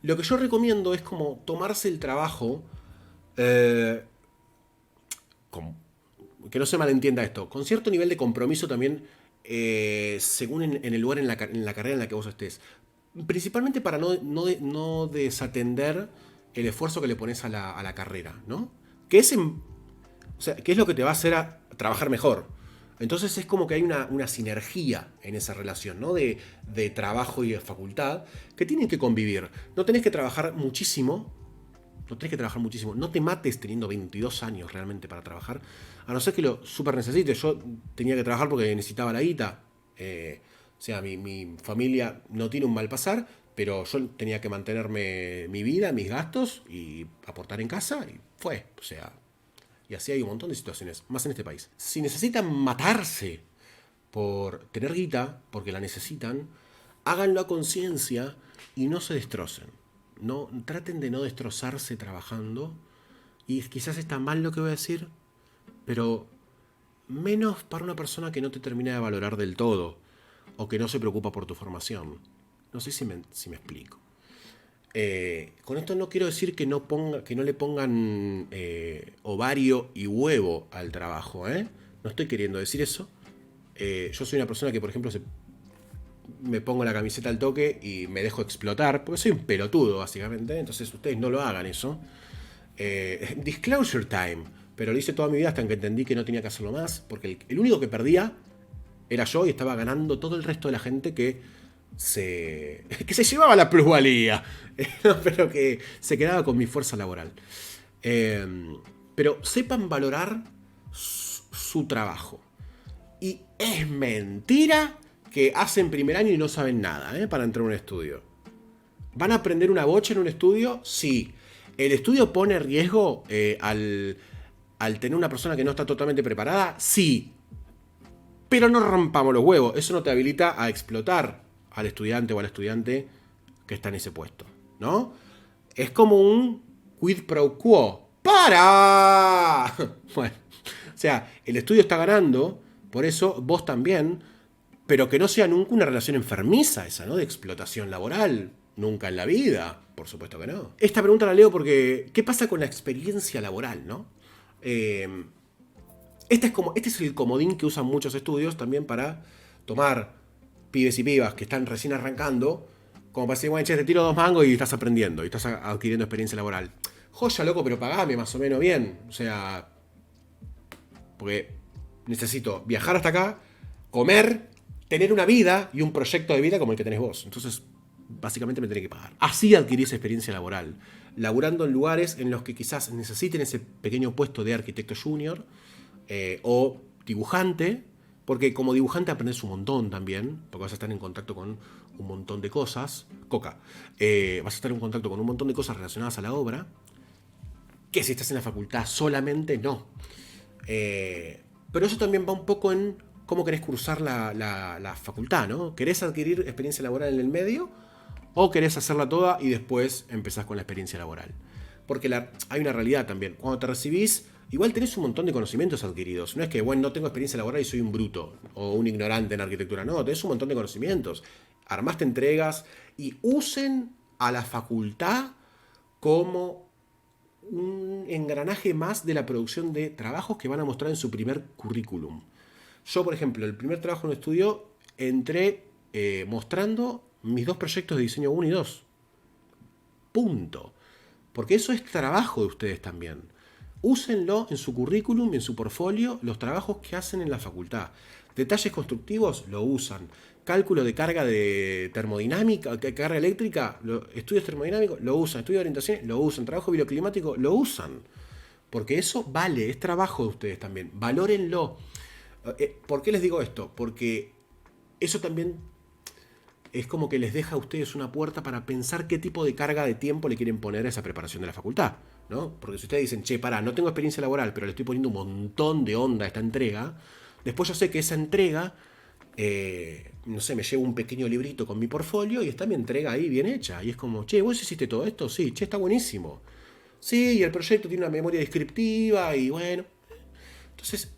lo que yo recomiendo es como tomarse el trabajo, que no se malentienda esto, con cierto nivel de compromiso también, según en el lugar, en la carrera en la que vos estés. Principalmente para no desatender el esfuerzo que le pones a la carrera, ¿no? Que es lo que te va a hacer a trabajar mejor. Entonces es como que hay una sinergia en esa relación, ¿no? De trabajo y de facultad, que tienen que convivir. No tenés que trabajar muchísimo. No te mates teniendo 22 años realmente para trabajar. A no ser que lo súper necesites. Yo tenía que trabajar porque necesitaba la guita. O sea, mi familia no tiene un mal pasar, pero yo tenía que mantenerme mi vida, mis gastos y aportar en casa, y fue. O sea, y así hay un montón de situaciones, más en este país. Si necesitan matarse por tener guita, porque la necesitan, háganlo a conciencia y no se destrocen. No, traten de no destrozarse trabajando. Y quizás está mal lo que voy a decir, pero menos para una persona que no te termina de valorar del todo, o que no se preocupa por tu formación. No sé si me explico. Con esto no quiero decir que no le pongan ovario y huevo al trabajo. No estoy queriendo decir eso. Yo soy una persona que, por ejemplo, me pongo la camiseta al toque y me dejo explotar, porque soy un pelotudo, básicamente. Entonces ustedes no lo hagan eso. Disclosure time. Pero lo hice toda mi vida hasta que entendí que no tenía que hacerlo más, porque el único que perdía era yo, y estaba ganando todo el resto de la gente que se llevaba la plusvalía, pero que se quedaba con mi fuerza laboral. Pero sepan valorar su trabajo. Y es mentira que hacen primer año y no saben nada para entrar a un estudio. ¿Van a aprender una bocha en un estudio? Sí. ¿El estudio pone en riesgo al tener una persona que no está totalmente preparada? Sí. Pero no rompamos los huevos. Eso no te habilita a explotar al estudiante o al estudiante que está en ese puesto, ¿no? Es como un quid pro quo. ¡Para! Bueno, o sea, el estudio está ganando, por eso vos también, pero que no sea nunca una relación enfermiza esa, ¿no? De explotación laboral. Nunca en la vida, por supuesto que no. Esta pregunta la leo porque, ¿qué pasa con la experiencia laboral, no? Este es el comodín que usan muchos estudios también para tomar pibes y pibas que están recién arrancando, como para decir, bueno, che, te tiro 2 mangos y estás aprendiendo, y estás adquiriendo experiencia laboral. Joya, loco, pero pagame más o menos bien. O sea, Porque necesito viajar hasta acá, comer, tener una vida y un proyecto de vida como el que tenés vos. Entonces, básicamente me tenés que pagar. Así adquirís experiencia laboral. Laburando en lugares en los que quizás necesiten ese pequeño puesto de arquitecto junior o dibujante, porque como dibujante aprendes un montón también, porque vas a estar en contacto con un montón de cosas. Vas a estar en contacto con un montón de cosas relacionadas a la obra, que si estás en la facultad solamente no. Pero eso también va un poco en cómo querés cursar la facultad, ¿no? ¿Querés adquirir experiencia laboral en el medio o querés hacerla toda y después empezás con la experiencia laboral? Porque hay una realidad también. Cuando te recibís, igual tenés un montón de conocimientos adquiridos. No es que, bueno, no tengo experiencia laboral y soy un bruto o un ignorante en arquitectura. No, tenés un montón de conocimientos. Armaste entregas y usen a la facultad como un engranaje más de la producción de trabajos que van a mostrar en su primer currículum. Yo, por ejemplo, el primer trabajo en un estudio entré mostrando mis 2 proyectos de diseño 1 y 2. Punto. Porque eso es trabajo de ustedes también. Úsenlo en su currículum y en su portfolio los trabajos que hacen en la facultad. Detalles constructivos lo usan. Cálculo de carga de termodinámica, carga eléctrica, estudios termodinámicos lo usan. Estudios de orientación lo usan. Trabajo bioclimático lo usan. Porque eso vale, es trabajo de ustedes también. Valórenlo. ¿Por qué les digo esto? Porque eso también es como que les deja a ustedes una puerta para pensar qué tipo de carga de tiempo le quieren poner a esa preparación de la facultad, ¿no? Porque si ustedes dicen, che, pará, no tengo experiencia laboral, pero le estoy poniendo un montón de onda a esta entrega, después yo sé que esa entrega, no sé, me llevo un pequeño librito con mi portfolio y está mi entrega ahí bien hecha. Y es como, che, ¿vos hiciste todo esto? Sí, che, está buenísimo. Sí, y el proyecto tiene una memoria descriptiva y bueno. Entonces,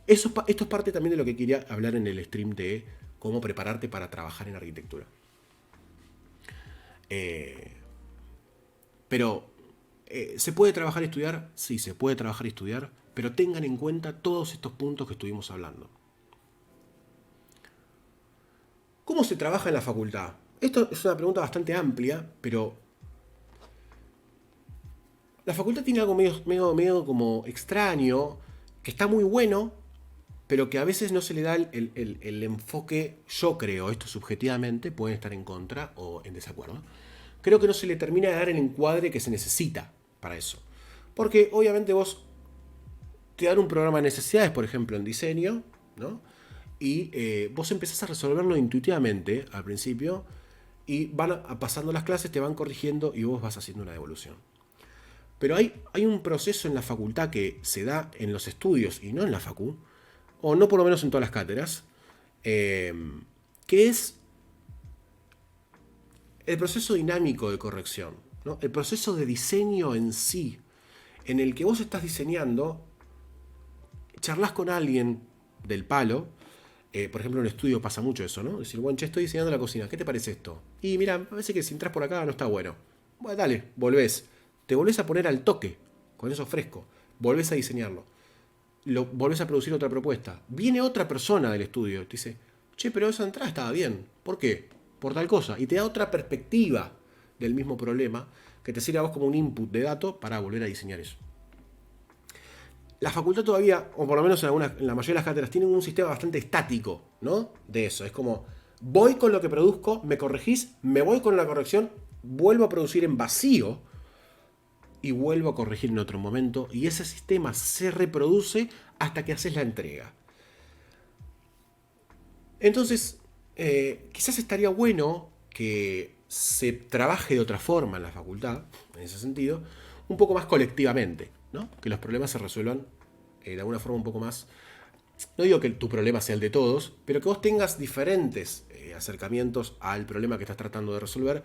esto es parte también de lo que quería hablar en el stream de cómo prepararte para trabajar en arquitectura. Eh, pero, ¿se puede trabajar y estudiar? Sí, se puede trabajar y estudiar, pero tengan en cuenta todos estos puntos que estuvimos hablando. ¿Cómo se trabaja en la facultad? Esto es una pregunta bastante amplia, pero la facultad tiene algo medio como extraño, que está muy bueno, pero que a veces no se le da el enfoque, yo creo, esto subjetivamente, pueden estar en contra o en desacuerdo. Creo que no se le termina de dar el encuadre que se necesita para eso. Porque obviamente vos te dan un programa de necesidades, por ejemplo, en diseño, ¿no? Y vos empezás a resolverlo intuitivamente al principio y van pasando las clases, te van corrigiendo y vos vas haciendo una devolución. Pero hay un proceso en la facultad que se da en los estudios y no en la facu, o no por lo menos en todas las cátedras, que es el proceso dinámico de corrección, ¿no? El proceso de diseño en sí, en el que vos estás diseñando, charlas con alguien del palo, por ejemplo en un estudio pasa mucho eso, ¿no? Decir, bueno, che, estoy diseñando la cocina, ¿qué te parece esto? Y mira, me parece que si entras por acá no está bueno. Bueno, dale, volvés. Te volvés a poner al toque, con eso fresco. Volvés a diseñarlo. Volvés a producir otra propuesta. Viene otra persona del estudio, te dice, che, pero esa entrada estaba bien. ¿Por qué? Por tal cosa. Y te da otra perspectiva del mismo problema que te sirve a vos como un input de datos para volver a diseñar eso. La facultad todavía, o por lo menos en la mayoría de las cátedras, tienen un sistema bastante estático, ¿no? De eso. Es como, voy con lo que produzco, me corregís, me voy con la corrección, vuelvo a producir en vacío y vuelvo a corregir en otro momento. Y ese sistema se reproduce hasta que haces la entrega. Entonces, quizás estaría bueno que se trabaje de otra forma en la facultad, en ese sentido, un poco más colectivamente, ¿no? Que los problemas se resuelvan de alguna forma un poco más. No digo que tu problema sea el de todos, pero que vos tengas diferentes acercamientos al problema que estás tratando de resolver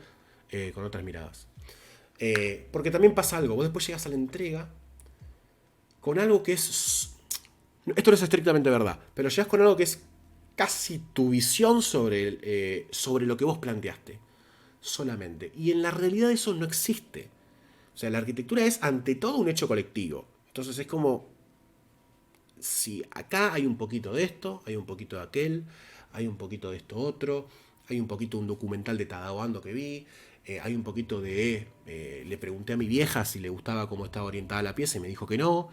con otras miradas. Porque también pasa algo, vos después llegás a la entrega con algo que es... Esto no es estrictamente verdad, pero llegás con algo que es casi tu visión sobre lo que vos planteaste. Solamente. Y en la realidad eso no existe. O sea, la arquitectura es ante todo un hecho colectivo. Entonces es como, si acá hay un poquito de esto, hay un poquito de aquel, hay un poquito de esto otro, hay un poquito de un documental de Tadao Ando que vi, hay un poquito de... le pregunté a mi vieja si le gustaba cómo estaba orientada la pieza y me dijo que no,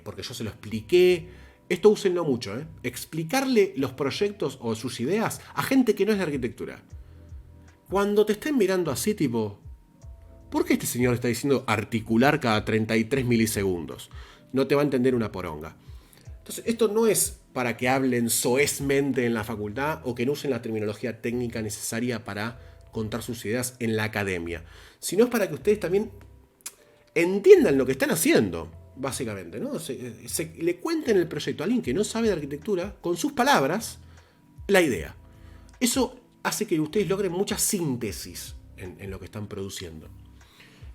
porque yo se lo expliqué Esto úsenlo mucho, ¿eh? Explicarle los proyectos o sus ideas a gente que no es de arquitectura. Cuando te estén mirando así, tipo, ¿por qué este señor está diciendo articular cada 33 milisegundos? No te va a entender una poronga. Entonces, esto no es para que hablen soezmente en la facultad o que no usen la terminología técnica necesaria para contar sus ideas en la academia, sino es para que ustedes también entiendan lo que están haciendo, básicamente, ¿no? Le cuenten el proyecto a alguien que no sabe de arquitectura, con sus palabras, la idea. Eso hace que ustedes logren mucha síntesis en lo que están produciendo.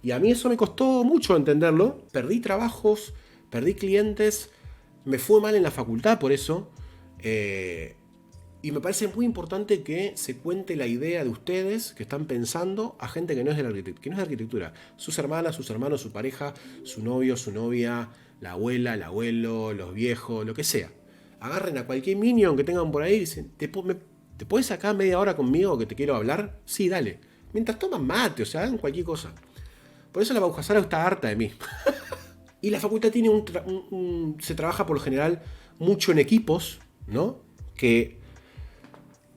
Y a mí eso me costó mucho entenderlo. Perdí trabajos, perdí clientes, me fue mal en la facultad por eso. Y me parece muy importante que se cuente la idea de ustedes que están pensando a gente que no es de la arquitectura. Sus hermanas, sus hermanos, su pareja, su novio, su novia, la abuela, el abuelo, los viejos, lo que sea. Agarren a cualquier minion que tengan por ahí y dicen, ¿te puedes sacar media hora conmigo que te quiero hablar? Sí, dale. Mientras toman mate, o sea, hagan cualquier cosa. Por eso la Bauhasara está harta de mí. Y la facultad tiene se trabaja por lo general mucho en equipos, ¿no? Que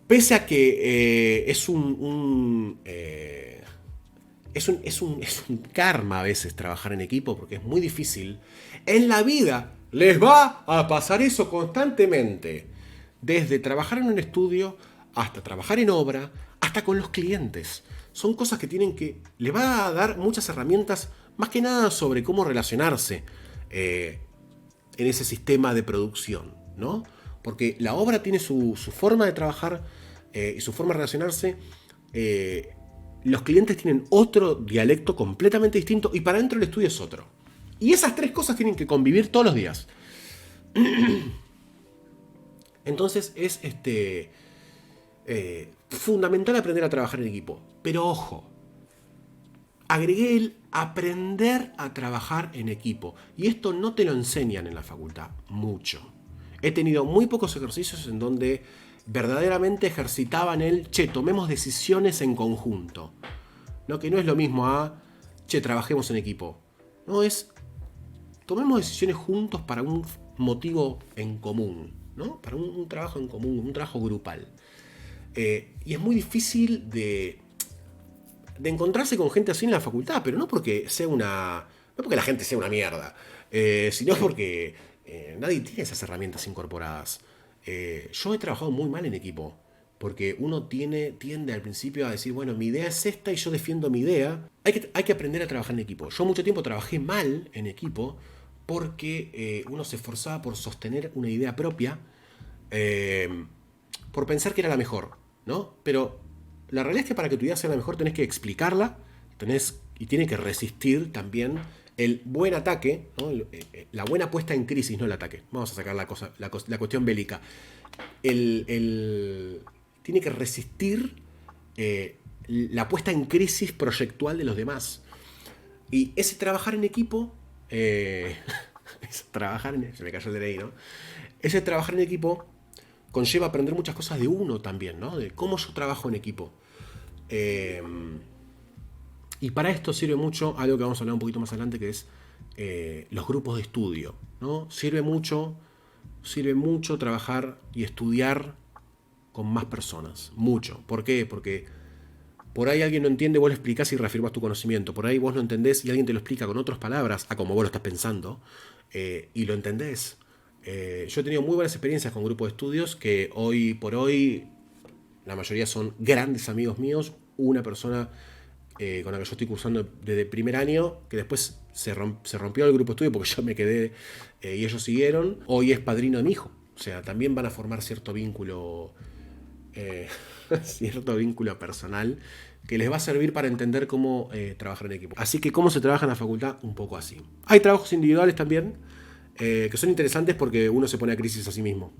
pese a que es un karma a veces trabajar en equipo porque es muy difícil, en la vida les va a pasar eso constantemente. Desde trabajar en un estudio hasta trabajar en obra, hasta con los clientes. Son cosas que les va a dar muchas herramientas, más que nada sobre cómo relacionarse en ese sistema de producción, ¿no? Porque la obra tiene su forma de trabajar y su forma de relacionarse. Los clientes tienen otro dialecto completamente distinto y para dentro del estudio es otro. Y esas tres cosas tienen que convivir todos los días. Entonces es fundamental aprender a trabajar en equipo. Pero ojo, agregué el aprender a trabajar en equipo. Y esto no te lo enseñan en la facultad mucho. He tenido muy pocos ejercicios en donde verdaderamente ejercitaban tomemos decisiones en conjunto. ¿No? Que no es lo mismo trabajemos en equipo. No, tomemos decisiones juntos para un motivo en común, ¿no? Para un trabajo en común, un trabajo grupal. Y es muy difícil de encontrarse con gente así en la facultad, pero no porque la gente sea una mierda, sino porque nadie tiene esas herramientas incorporadas. Yo he trabajado muy mal en equipo, porque uno tiende al principio a decir, bueno, mi idea es esta y yo defiendo mi idea. Hay que aprender a trabajar en equipo. Yo mucho tiempo trabajé mal en equipo porque uno se esforzaba por sostener una idea propia, por pensar que era la mejor, ¿no? Pero la realidad es que para que tu idea sea la mejor tenés que explicarla, y tiene que resistir también el buen ataque, ¿no? La buena puesta en crisis, no el ataque. Vamos a sacar la cuestión bélica. Tiene que resistir la puesta en crisis proyectual de los demás. Y ese trabajar en equipo, se me cayó el DNI, ¿no? Ese trabajar en equipo conlleva aprender muchas cosas de uno también, ¿no? De cómo yo trabajo en equipo. Y para esto sirve mucho algo que vamos a hablar un poquito más adelante, que es los grupos de estudio, ¿no? Sirve mucho trabajar y estudiar con más personas. Mucho. ¿Por qué? Porque por ahí alguien no entiende, vos le explicás y reafirmás tu conocimiento. Por ahí vos no entendés y alguien te lo explica con otras palabras, a como vos lo estás pensando, y lo entendés. Yo he tenido muy buenas experiencias con grupos de estudios que hoy por hoy la mayoría son grandes amigos míos. Una persona con la que yo estoy cursando desde primer año, que después se rompió el grupo de estudio porque yo me quedé y ellos siguieron. Hoy es padrino de mi hijo. O sea, también van a formar cierto vínculo personal que les va a servir para entender cómo trabajar en equipo. Así que cómo se trabaja en la facultad, un poco así. Hay trabajos individuales también que son interesantes porque uno se pone a crisis a sí mismo.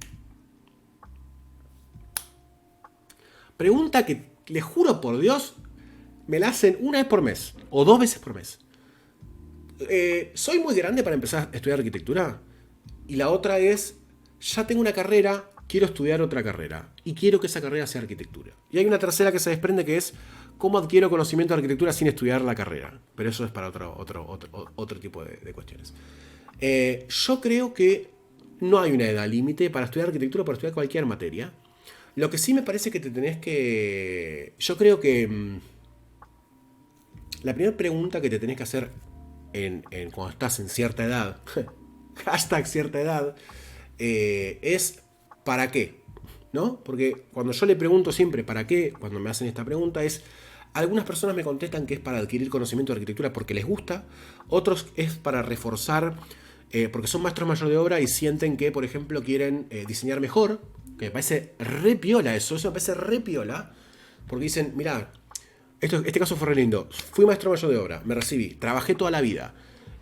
Pregunta que, les juro por Dios, me la hacen una vez por mes o 2 veces por mes. ¿Soy muy grande para empezar a estudiar arquitectura? Y la otra es, ya tengo una carrera, quiero estudiar otra carrera y quiero que esa carrera sea arquitectura. Y hay una tercera que se desprende, que es cómo adquiero conocimiento de arquitectura sin estudiar la carrera. Pero eso es para otro tipo de cuestiones. Yo creo que no hay una edad límite para estudiar arquitectura o para estudiar cualquier materia. Lo que sí me parece que te tenés que... Yo creo que la primera pregunta que te tenés que hacer cuando estás en cierta edad, hashtag cierta edad, es ¿para qué? ¿No? Porque cuando yo le pregunto siempre ¿para qué? Cuando me hacen esta pregunta es... Algunas personas me contestan que es para adquirir conocimiento de arquitectura porque les gusta, otros es para reforzar, porque son maestros mayores de obra y sienten que, por ejemplo, quieren diseñar mejor, que me parece re piola eso me parece re piola, porque dicen, mirá, este caso fue re lindo, fui maestro mayor de obra, me recibí, trabajé toda la vida,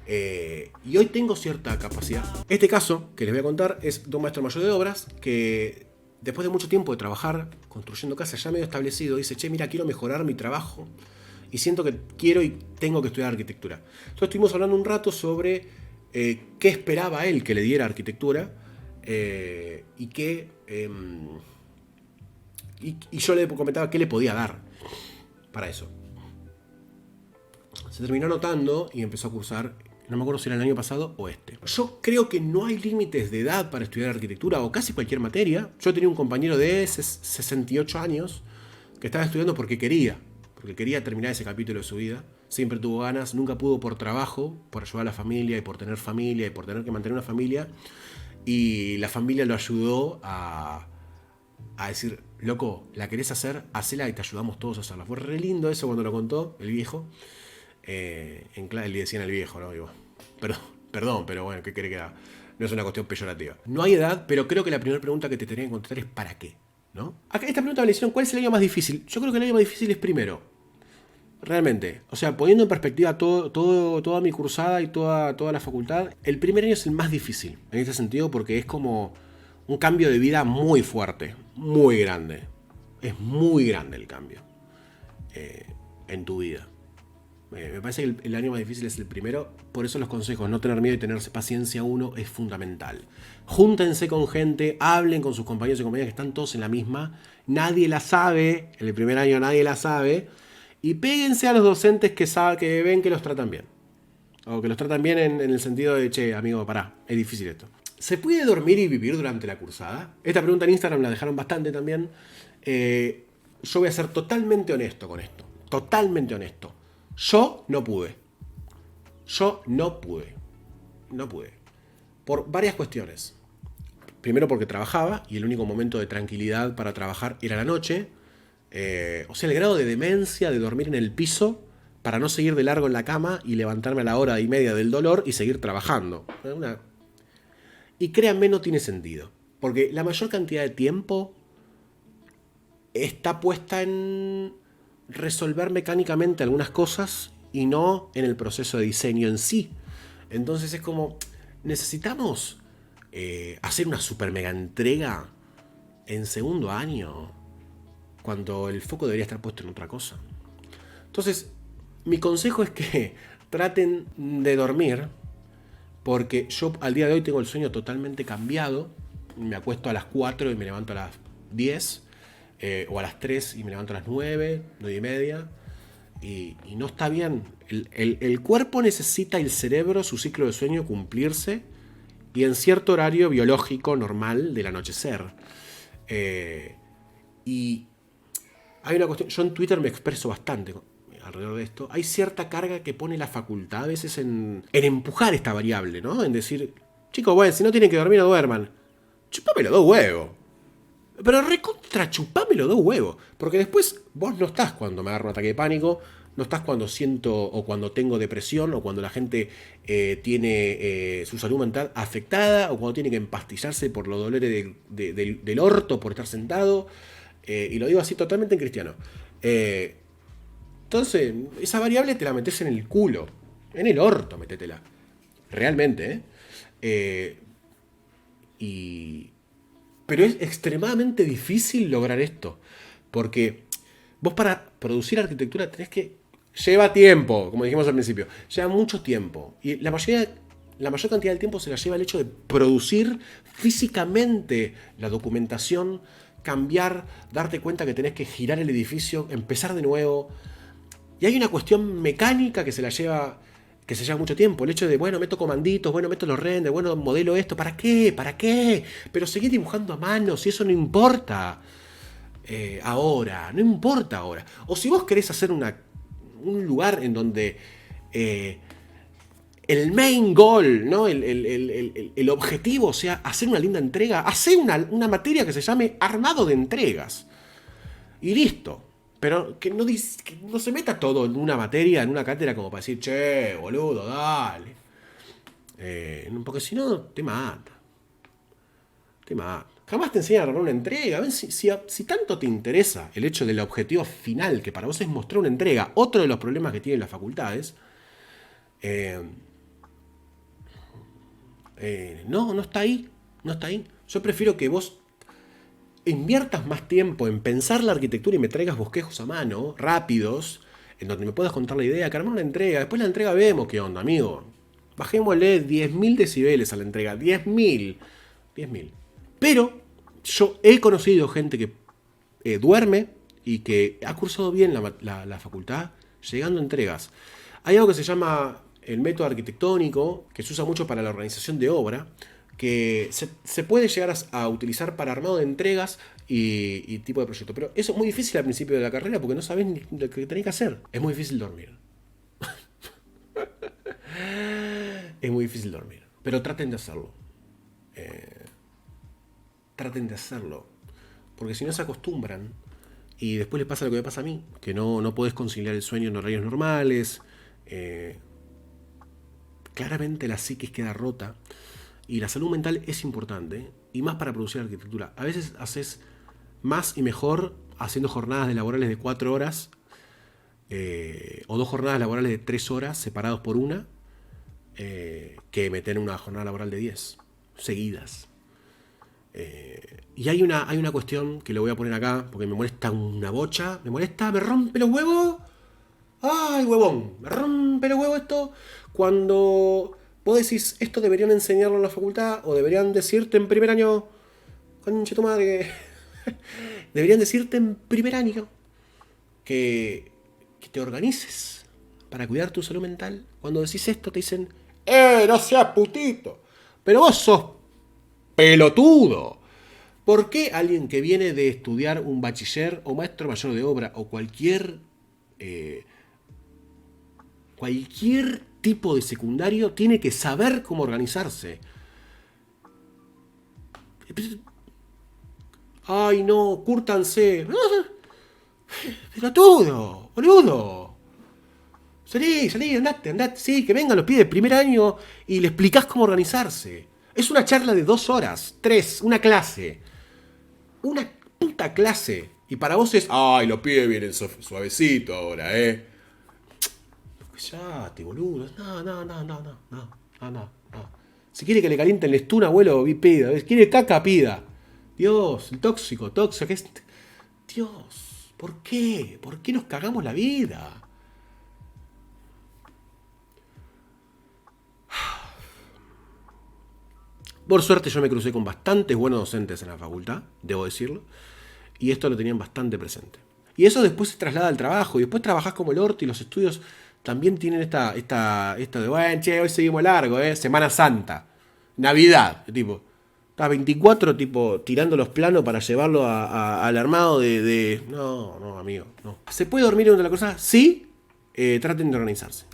y hoy tengo cierta capacidad. Este caso que les voy a contar es de un maestro mayor de obras que... Después de mucho tiempo de trabajar construyendo casas ya medio establecido, dice, che, mira, quiero mejorar mi trabajo y siento que quiero y tengo que estudiar arquitectura. Entonces estuvimos hablando un rato sobre qué esperaba él que le diera arquitectura y yo le comentaba qué le podía dar para eso. Se terminó anotando y empezó a cursar. No me acuerdo si era el año pasado o este. Yo creo que no hay límites de edad para estudiar arquitectura o casi cualquier materia. Yo tenía un compañero de 68 años que estaba estudiando porque quería terminar ese capítulo de su vida. Siempre tuvo ganas, nunca pudo por trabajo, por ayudar a la familia y por tener familia y por tener que mantener una familia. Y la familia lo ayudó a decir, loco, ¿la querés hacer? Hacela y te ayudamos todos a hacerla. Fue re lindo eso cuando lo contó el viejo. Le decían al viejo, ¿no? Digo, perdón, pero bueno, ¿qué quiere que haga? No es una cuestión peyorativa. No hay edad, pero creo que la primera pregunta que te tenía que contestar es ¿para qué? ¿No? Acá esta pregunta me le hicieron, ¿cuál es el año más difícil? Yo creo que el año más difícil es primero. Realmente. O sea, poniendo en perspectiva toda mi cursada y toda la facultad, el primer año es el más difícil. En este sentido, porque es como un cambio de vida muy fuerte, muy grande. Es muy grande el cambio en tu vida. Me parece que el año más difícil es el primero. Por eso los consejos, no tener miedo y tener paciencia uno es fundamental. Júntense con gente, hablen con sus compañeros y compañeras que están todos en la misma. Nadie la sabe, en el primer año nadie la sabe. Y péguense a los docentes que ven que los tratan bien. O que los tratan bien en el sentido de, che, amigo, pará, es difícil esto. ¿Se puede dormir y vivir durante la cursada? Esta pregunta en Instagram la dejaron bastante también. Yo voy a ser totalmente honesto con esto. Totalmente honesto. Yo no pude. No pude. Por varias cuestiones. Primero porque trabajaba y el único momento de tranquilidad para trabajar era la noche. O sea, el grado de demencia de dormir en el piso para no seguir de largo en la cama y levantarme a la hora y media del dolor y seguir trabajando. Y créanme, no tiene sentido. Porque la mayor cantidad de tiempo está puesta en resolver mecánicamente algunas cosas y no en el proceso de diseño en sí. Entonces es como, necesitamos hacer una super mega entrega en segundo año cuando el foco debería estar puesto en otra cosa. Entonces, mi consejo es que traten de dormir, porque yo al día de hoy tengo el sueño totalmente cambiado. Me acuesto a las 4 y me levanto a las 10. O a las 3 y me levanto a las 9, 9 y media. Y no está bien. El cuerpo necesita, el cerebro, su ciclo de sueño cumplirse. Y en cierto horario biológico normal del anochecer. Y hay una cuestión. Yo en Twitter me expreso bastante alrededor de esto. Hay cierta carga que pone la facultad a veces en empujar esta variable, ¿no? En decir, chicos, bueno, si no tienen que dormir, no duerman. Chupame los 2 huevos. Pero recontra chupámelo 2 huevos. Porque después vos no estás cuando me agarro un ataque de pánico, no estás cuando siento o cuando tengo depresión o cuando la gente tiene su salud mental afectada o cuando tiene que empastillarse por los dolores del orto por estar sentado. Y lo digo así totalmente en cristiano. Entonces, esa variable te la metes en el culo. En el orto, metétela. Realmente, Pero es extremadamente difícil lograr esto. Porque vos para producir arquitectura tenés que... Lleva tiempo, como dijimos al principio. Lleva mucho tiempo. Y la mayor cantidad del tiempo se la lleva el hecho de producir físicamente la documentación, cambiar, darte cuenta que tenés que girar el edificio, empezar de nuevo. Y hay una cuestión mecánica que se la lleva que se lleva mucho tiempo. El hecho de, bueno, meto comanditos, bueno, meto los renders, bueno, modelo esto. ¿Para qué? ¿Para qué? Pero seguir dibujando a mano, si eso no importa ahora. No importa ahora. O si vos querés hacer un lugar en donde el main goal, ¿no? El objetivo sea hacer una linda entrega, hacer una materia que se llame armado de entregas. Y listo. Pero que no se meta todo en una materia, en una cátedra, como para decir, che, boludo, dale. Porque si no, te mata. Te mata. Jamás te enseñan a armar una entrega. ¿Ven? Si tanto te interesa el hecho del objetivo final, que para vos es mostrar una entrega, otro de los problemas que tienen las facultades, no está ahí. No está ahí. Yo prefiero que vos inviertas más tiempo en pensar la arquitectura y me traigas bosquejos a mano, rápidos, en donde me puedas contar la idea, que armar una entrega. Después la entrega vemos qué onda, amigo. Bajémosle 10.000 decibeles a la entrega. 10.000. 10.000. Pero yo he conocido gente que duerme y que ha cursado bien la facultad llegando a entregas. Hay algo que se llama el método arquitectónico, que se usa mucho para la organización de obra, que se puede llegar a utilizar para armado de entregas y tipo de proyecto. Pero eso es muy difícil al principio de la carrera porque no sabes ni lo que tenés que hacer. Es muy difícil dormir. Es muy difícil dormir. Pero traten de hacerlo. Traten de hacerlo. Porque si no se acostumbran y después les pasa lo que me pasa a mí, que no podés conciliar el sueño en horarios normales. Claramente la psiquis queda rota. Y la salud mental es importante, y más para producir arquitectura. A veces haces más y mejor haciendo jornadas laborales de 4 horas o 2 jornadas laborales de 3 horas separados por una, que meter una jornada laboral de 10 seguidas. Y hay una cuestión que le voy a poner acá, porque me molesta una bocha, me rompe los huevos. ¡Ay, huevón! Me rompe los huevos esto. Cuando vos decís, esto deberían enseñarlo en la facultad, o deberían decirte en primer año, conche tu madre, deberían decirte en primer año que te organices para cuidar tu salud mental. Cuando decís esto te dicen, no seas putito, pero vos sos pelotudo. ¿Por qué alguien que viene de estudiar un bachiller o maestro mayor de obra o cualquier tipo de secundario tiene que saber cómo organizarse? Ay, no, cúrtanse. Pelotudo, boludo. Salí, andate. Sí, que vengan los pibes de primer año y le explicás cómo organizarse. Es una charla de 2 horas, 3, una clase. Una puta clase. Y para vos es, ay, los pibes vienen suavecito ahora, Cállate, boludo. No. Si quiere que le calienten el stun, abuelo, pida. Quiere caca, pida. Dios, el tóxico. Dios, ¿por qué? ¿Por qué nos cagamos la vida? Por suerte yo me crucé con bastantes buenos docentes en la facultad, debo decirlo. Y esto lo tenían bastante presente. Y eso después se traslada al trabajo. Y después trabajás como el orto y los estudios también tienen esta de, bueno, che, hoy seguimos largo, Semana Santa, Navidad, tipo. Estás 24, tipo, tirando los planos para llevarlo al armado de... No, amigo, no. ¿Se puede dormir en otra cosa? Sí, traten de organizarse.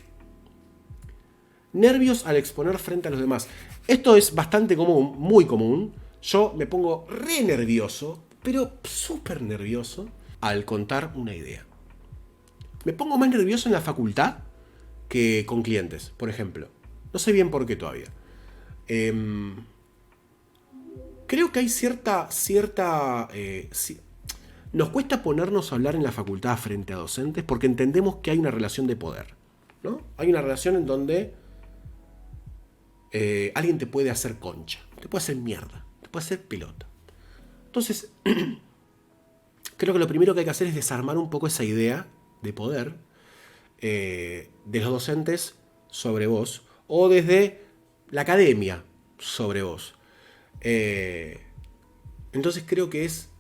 Nervios al exponer frente a los demás. Esto es bastante común, muy común. Yo me pongo re nervioso, pero súper nervioso, al contar una idea. Me pongo más nervioso en la facultad que con clientes, por ejemplo. No sé bien por qué todavía. Creo que hay nos cuesta ponernos a hablar en la facultad frente a docentes porque entendemos que hay una relación de poder, ¿no? Hay una relación en donde alguien te puede hacer concha, te puede hacer mierda, te puede hacer pelota. Entonces, creo que lo primero que hay que hacer es desarmar un poco esa idea de poder de los docentes sobre vos, o desde la academia sobre vos. Entonces creo que es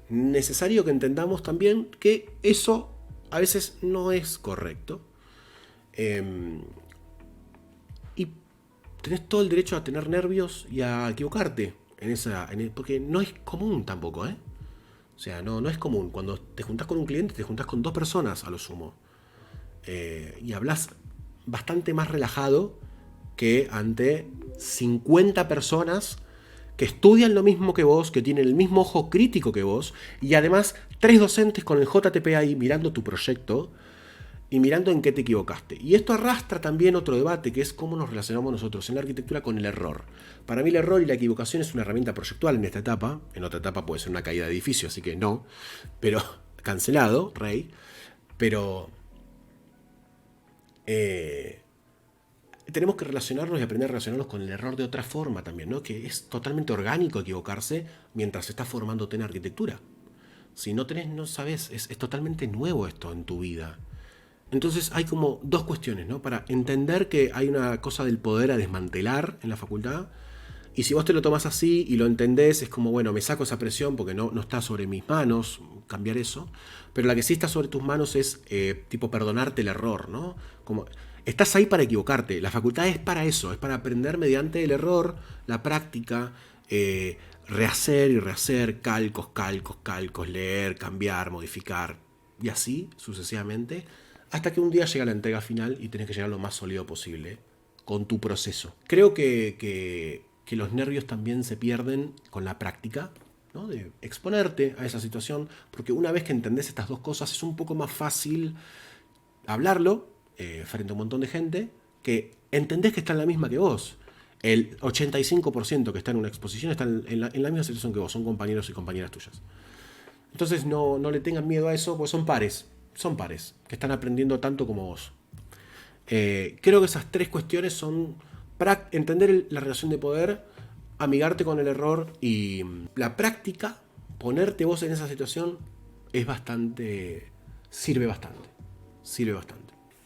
necesario que entendamos también que eso a veces no es correcto. tenés todo el derecho a tener nervios y a equivocarte porque no es común tampoco, ¿eh? O sea, no es común. Cuando te juntás con un cliente, te juntás con 2 personas a lo sumo. Y hablas bastante más relajado que ante 50 personas que estudian lo mismo que vos, que tienen el mismo ojo crítico que vos, y además 3 docentes con el JTP ahí mirando tu proyecto y mirando en qué te equivocaste. Y esto arrastra también otro debate, que es cómo nos relacionamos nosotros en la arquitectura con el error. Para mí el error y la equivocación es una herramienta proyectual en esta etapa. En otra etapa puede ser una caída de edificio, así que no. Pero cancelado, rey. Pero tenemos que relacionarnos y aprender a relacionarnos con el error de otra forma también, ¿no? Que es totalmente orgánico equivocarse mientras estás formándote en arquitectura. Si no tenés, no sabes, es totalmente nuevo esto en tu vida. Entonces hay como 2 cuestiones, ¿no? Para entender que hay una cosa del poder a desmantelar en la facultad. Y si vos te lo tomas así y lo entendés, es como, bueno, me saco esa presión porque no está sobre mis manos cambiar eso. Pero la que sí está sobre tus manos es, tipo, perdonarte el error, ¿no? Como, estás ahí para equivocarte. La facultad es para eso, es para aprender mediante el error, la práctica, rehacer y rehacer, calcos, leer, cambiar, modificar, y así sucesivamente. Hasta que un día llega la entrega final y tenés que llegar lo más sólido posible con tu proceso. Creo que los nervios también se pierden con la práctica, ¿no? De exponerte a esa situación, porque una vez que entendés estas 2 cosas es un poco más fácil hablarlo frente a un montón de gente que entendés que está en la misma que vos. El 85% que está en una exposición está en la misma situación que vos, son compañeros y compañeras tuyas. Entonces no le tengan miedo a eso, porque son pares, que están aprendiendo tanto como vos. Creo que esas 3 cuestiones son para entender la relación de poder, amigarte con el error y la práctica, ponerte vos en esa situación, sirve bastante.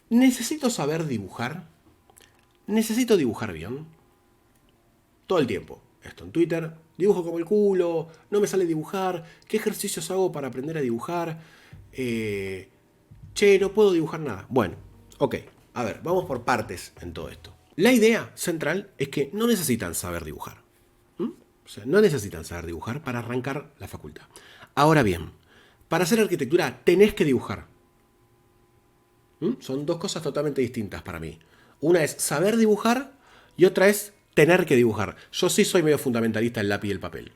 Necesito saber dibujar. Necesito dibujar bien. Todo el tiempo. Esto en Twitter. Dibujo como el culo. No me sale dibujar. ¿Qué ejercicios hago para aprender a dibujar? No puedo dibujar nada. Bueno, ok. A ver, vamos por partes en todo esto. La idea central es que no necesitan saber dibujar. O sea, no necesitan saber dibujar para arrancar la facultad. Ahora bien, para hacer arquitectura tenés que dibujar. Son 2 cosas totalmente distintas para mí. Una es saber dibujar y otra es tener que dibujar. Yo sí soy medio fundamentalista del lápiz y el papel.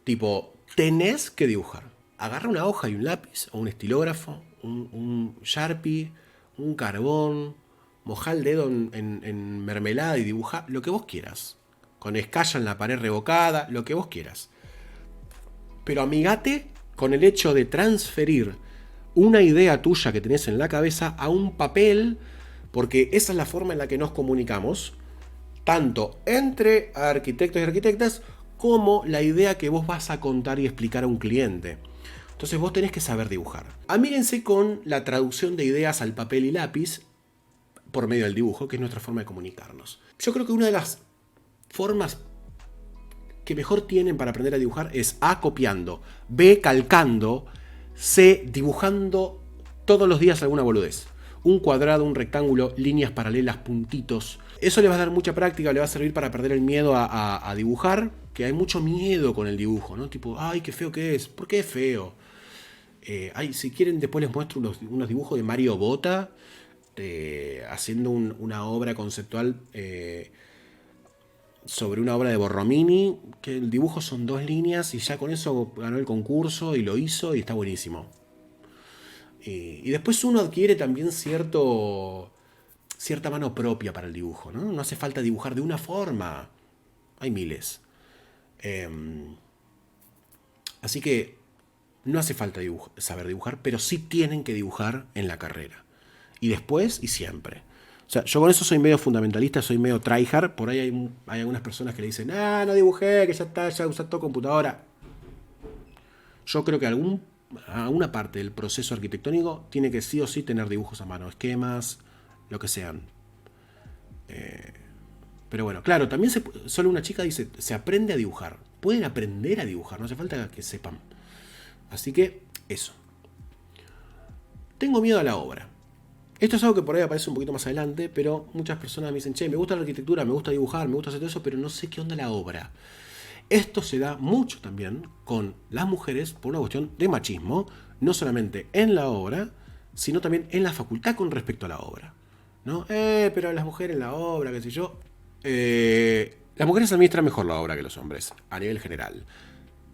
Tipo, tenés que dibujar. Agarra una hoja y un lápiz o un estilógrafo, un Sharpie, un carbón, mojá el dedo en mermelada y dibuja lo que vos quieras. Con escaya en la pared revocada, lo que vos quieras. Pero amigate con el hecho de transferir una idea tuya que tenés en la cabeza a un papel, porque esa es la forma en la que nos comunicamos, tanto entre arquitectos y arquitectas, como la idea que vos vas a contar y explicar a un cliente. Entonces vos tenés que saber dibujar. Amíguense con la traducción de ideas al papel y lápiz por medio del dibujo, que es nuestra forma de comunicarnos. Yo creo que una de las formas que mejor tienen para aprender a dibujar es A, copiando, B, calcando, C, dibujando todos los días alguna boludez. Un cuadrado, un rectángulo, líneas paralelas, puntitos. Eso le va a dar mucha práctica, le va a servir para perder el miedo a dibujar, que hay mucho miedo con el dibujo, ¿no? Tipo, ay, qué feo que es. ¿Por qué es feo? Si quieren, después les muestro unos dibujos de Mario Bota, haciendo una obra conceptual sobre una obra de Borromini, que el dibujo son 2 líneas y ya con eso ganó el concurso y lo hizo y está buenísimo. Y después uno adquiere también cierta mano propia para el dibujo, ¿no? No hace falta dibujar de una forma. Hay miles. Así que no hace falta saber dibujar, pero sí tienen que dibujar en la carrera. Y después y siempre. O sea, yo con eso soy medio fundamentalista, soy medio tryhard. Por ahí hay algunas personas que le dicen, no dibujé, que ya está, ya usas todo computadora. Yo creo que alguna parte del proceso arquitectónico tiene que sí o sí tener dibujos a mano, esquemas, lo que sean. Pero bueno, claro, también solo una chica dice, se aprende a dibujar. Pueden aprender a dibujar, no hace falta que sepan. Así que, eso. Tengo miedo a la obra. Esto es algo que por ahí aparece un poquito más adelante, pero muchas personas me dicen, che, me gusta la arquitectura, me gusta dibujar, me gusta hacer todo eso, pero no sé qué onda la obra. Esto se da mucho también con las mujeres por una cuestión de machismo, no solamente en la obra, sino también en la facultad con respecto a la obra. ¿No? Pero las mujeres en la obra, qué sé yo. Las mujeres administran mejor la obra que los hombres, a nivel general.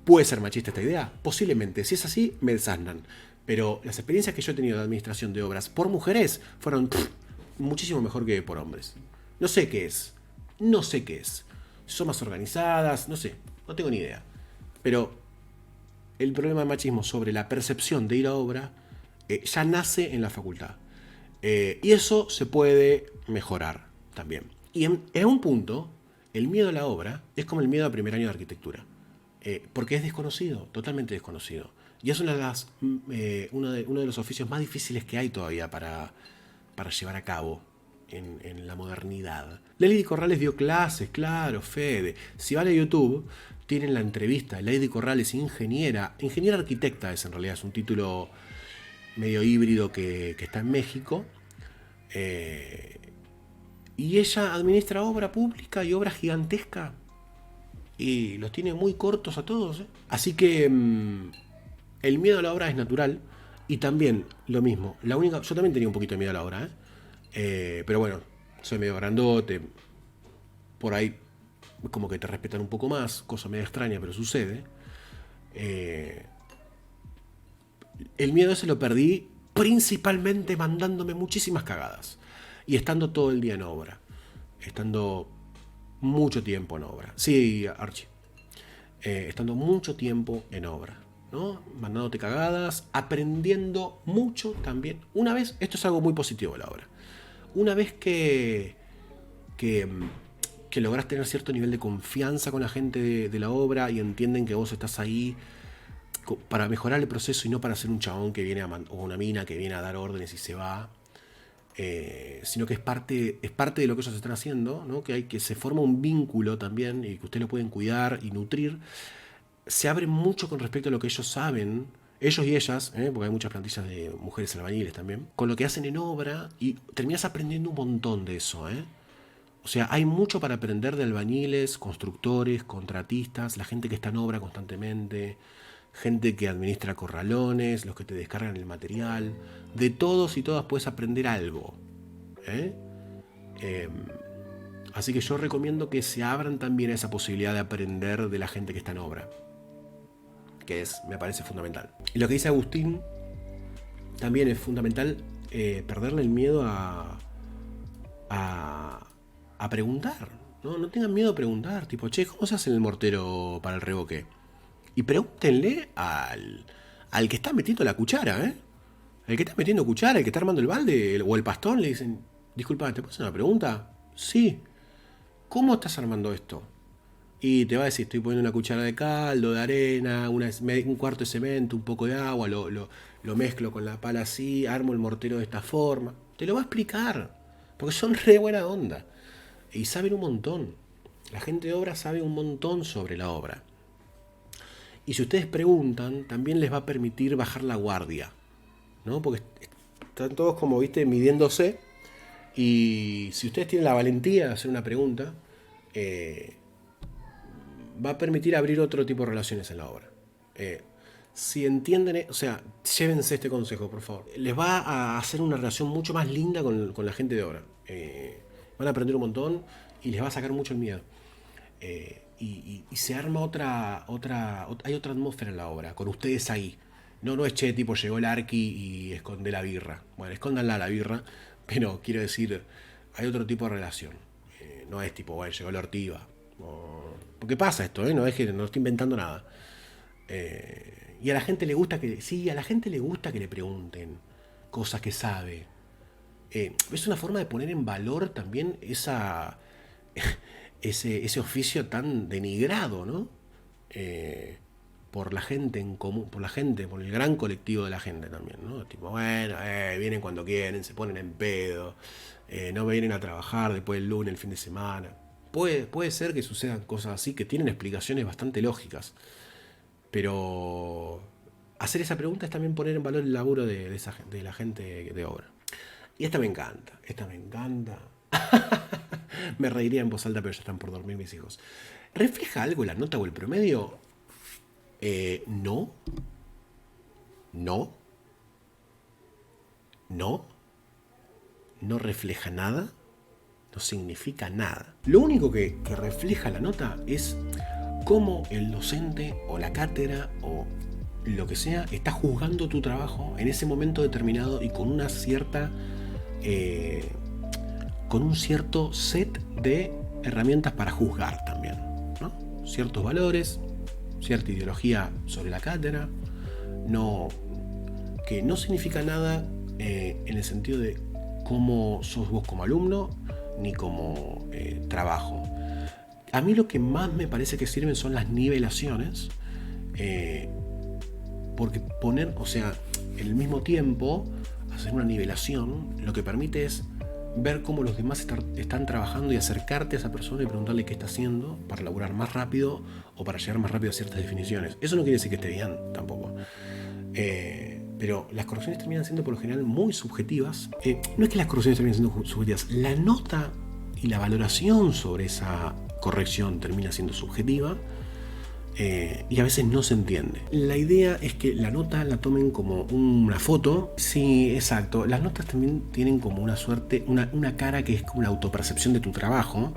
¿Puede ser machista esta idea? Posiblemente. Si es así, me desasnan. Pero las experiencias que yo he tenido de administración de obras por mujeres fueron muchísimo mejor que por hombres. No sé qué es. No sé qué es. Son más organizadas, no sé. No tengo ni idea. Pero el problema de machismo sobre la percepción de ir a obra ya nace en la facultad. Y eso se puede mejorar también. Y en un punto, el miedo a la obra es como el miedo a primer año de arquitectura. Porque es desconocido, totalmente desconocido. Y es uno de los oficios más difíciles que hay todavía para llevar a cabo en la modernidad. Lady Corrales dio clases, claro, Fede. Si vale a YouTube, tienen la entrevista. Lady Corrales, ingeniera arquitecta es en realidad, es un título medio híbrido que está en México. Y ella administra obra pública y obra gigantesca. Y los tiene muy cortos a todos. Así que el miedo a la obra es natural. Y también lo mismo. Yo también tenía un poquito de miedo a la obra. Pero bueno, soy medio grandote. Por ahí como que te respetan un poco más. Cosa medio extraña, pero sucede. El miedo ese lo perdí principalmente mandándome muchísimas cagadas. Y estando todo el día en obra. Estando mucho tiempo en obra. Sí, Archie. Estando mucho tiempo en obra. ¿No? Mandándote cagadas, aprendiendo mucho también. Una vez, esto es algo muy positivo de la obra. Una vez que, que lográs tener cierto nivel de confianza con la gente de la obra y entienden que vos estás ahí para mejorar el proceso y no para ser un chabón que viene o una mina que viene a dar órdenes y se va, sino que es parte de lo que ellos están haciendo, ¿no? Que se forma un vínculo también y que ustedes lo pueden cuidar y nutrir. Se abre mucho con respecto a lo que ellos saben, ellos y ellas, porque hay muchas plantillas de mujeres albañiles también, con lo que hacen en obra y terminas aprendiendo un montón de eso. O sea, hay mucho para aprender de albañiles, constructores, contratistas, la gente que está en obra constantemente, gente que administra corralones, los que te descargan el material. De todos y todas puedes aprender algo. ¿eh? Así que yo recomiendo que se abran también a esa posibilidad de aprender de la gente que está en obra. Me parece fundamental. Y lo que dice Agustín también es fundamental, perderle el miedo a preguntar. No tengan miedo a preguntar. Tipo, che, ¿cómo se hace en el mortero para el revoque? Y pregúntenle al que está metiendo la cuchara, ¿eh? El que está metiendo cuchara, el que está armando el balde, o el pastón, le dicen, disculpa, ¿te puedo hacer una pregunta? Sí. ¿Cómo estás armando esto? Y te va a decir, estoy poniendo una cuchara de caldo, de arena, un cuarto de cemento, un poco de agua, lo mezclo con la pala así, armo el mortero de esta forma. Te lo va a explicar, porque son re buena onda. Y saben un montón. La gente de obra sabe un montón sobre la obra. Y si ustedes preguntan, también les va a permitir bajar la guardia, ¿no? Porque están todos como, viste, midiéndose. Y si ustedes tienen la valentía de hacer una pregunta, va a permitir abrir otro tipo de relaciones en la obra. Si entienden, o sea, llévense este consejo, por favor. Les va a hacer una relación mucho más linda con la gente de obra. Van a aprender un montón y les va a sacar mucho el miedo. Y se arma hay otra atmósfera en la obra, con ustedes ahí. No es che, tipo, llegó el arqui y esconde la birra. Bueno, escóndanla la birra, pero quiero decir, hay otro tipo de relación. No es tipo, bueno, llegó la ortiva. Porque pasa esto, no es que no estoy inventando nada. Y a la gente le gusta a la gente le gusta que le pregunten cosas que sabe. Es una forma de poner en valor también ese oficio tan denigrado, ¿no? Por la gente en común, por el gran colectivo de la gente también, ¿no? Tipo, bueno, vienen cuando quieren, se ponen en pedo, no vienen a trabajar después del lunes, el fin de semana. Puede ser que sucedan cosas así que tienen explicaciones bastante lógicas, pero hacer esa pregunta es también poner en valor el laburo de la gente de obra. Y esta me encanta, esta me encanta. Me reiría en voz alta, pero ya están por dormir mis hijos. ¿Refleja algo la nota o el promedio? No, no, no, no refleja nada, no significa nada. Lo único que refleja la nota es cómo el docente o la cátedra o lo que sea está juzgando tu trabajo en ese momento determinado y con una cierta con un cierto set de herramientas para juzgar también, ¿no? Ciertos valores, cierta ideología sobre la cátedra, que no significa nada en el sentido de cómo sos vos como alumno ni como trabajo. A mí lo que más me parece que sirven son las nivelaciones, porque en el mismo tiempo, hacer una nivelación lo que permite es ver cómo los demás están trabajando y acercarte a esa persona y preguntarle qué está haciendo para laburar más rápido o para llegar más rápido a ciertas definiciones. Eso no quiere decir que esté bien tampoco. Pero las correcciones terminan siendo por lo general muy subjetivas. No es que las correcciones terminen siendo subjetivas, la nota y la valoración sobre esa corrección termina siendo subjetiva. Y a veces no se entiende. La idea es que la nota la tomen como una foto. Sí, exacto. Las notas también tienen como una suerte, una cara que es como una autopercepción de tu trabajo,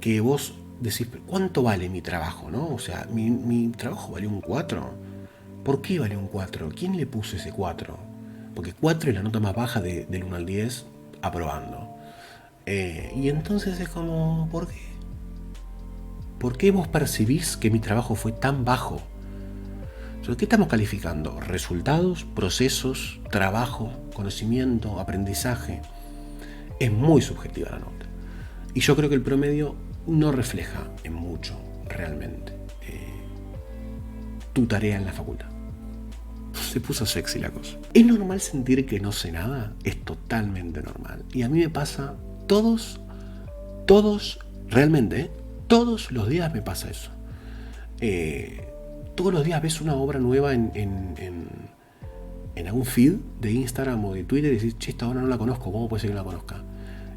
que vos decís, ¿cuánto vale mi trabajo? ¿No? O sea, mi trabajo valió un 4. ¿Por qué valió un 4? ¿Quién le puso ese 4? Porque 4 es la nota más baja del 1 al 10, aprobando. Y entonces es como, ¿por qué? ¿Por qué vos percibís que mi trabajo fue tan bajo? ¿Qué estamos calificando? Resultados, procesos, trabajo, conocimiento, aprendizaje. Es muy subjetiva la nota. Y yo creo que el promedio no refleja en mucho, realmente, tu tarea en la facultad. Se puso sexy la cosa. ¿Es normal sentir que no sé nada? Es totalmente normal. Y a mí me pasa todos, realmente, todos los días me pasa eso. Todos los días ves una obra nueva en algún feed de Instagram o de Twitter y decís, che, esta obra no la conozco, ¿cómo puede ser que no la conozca?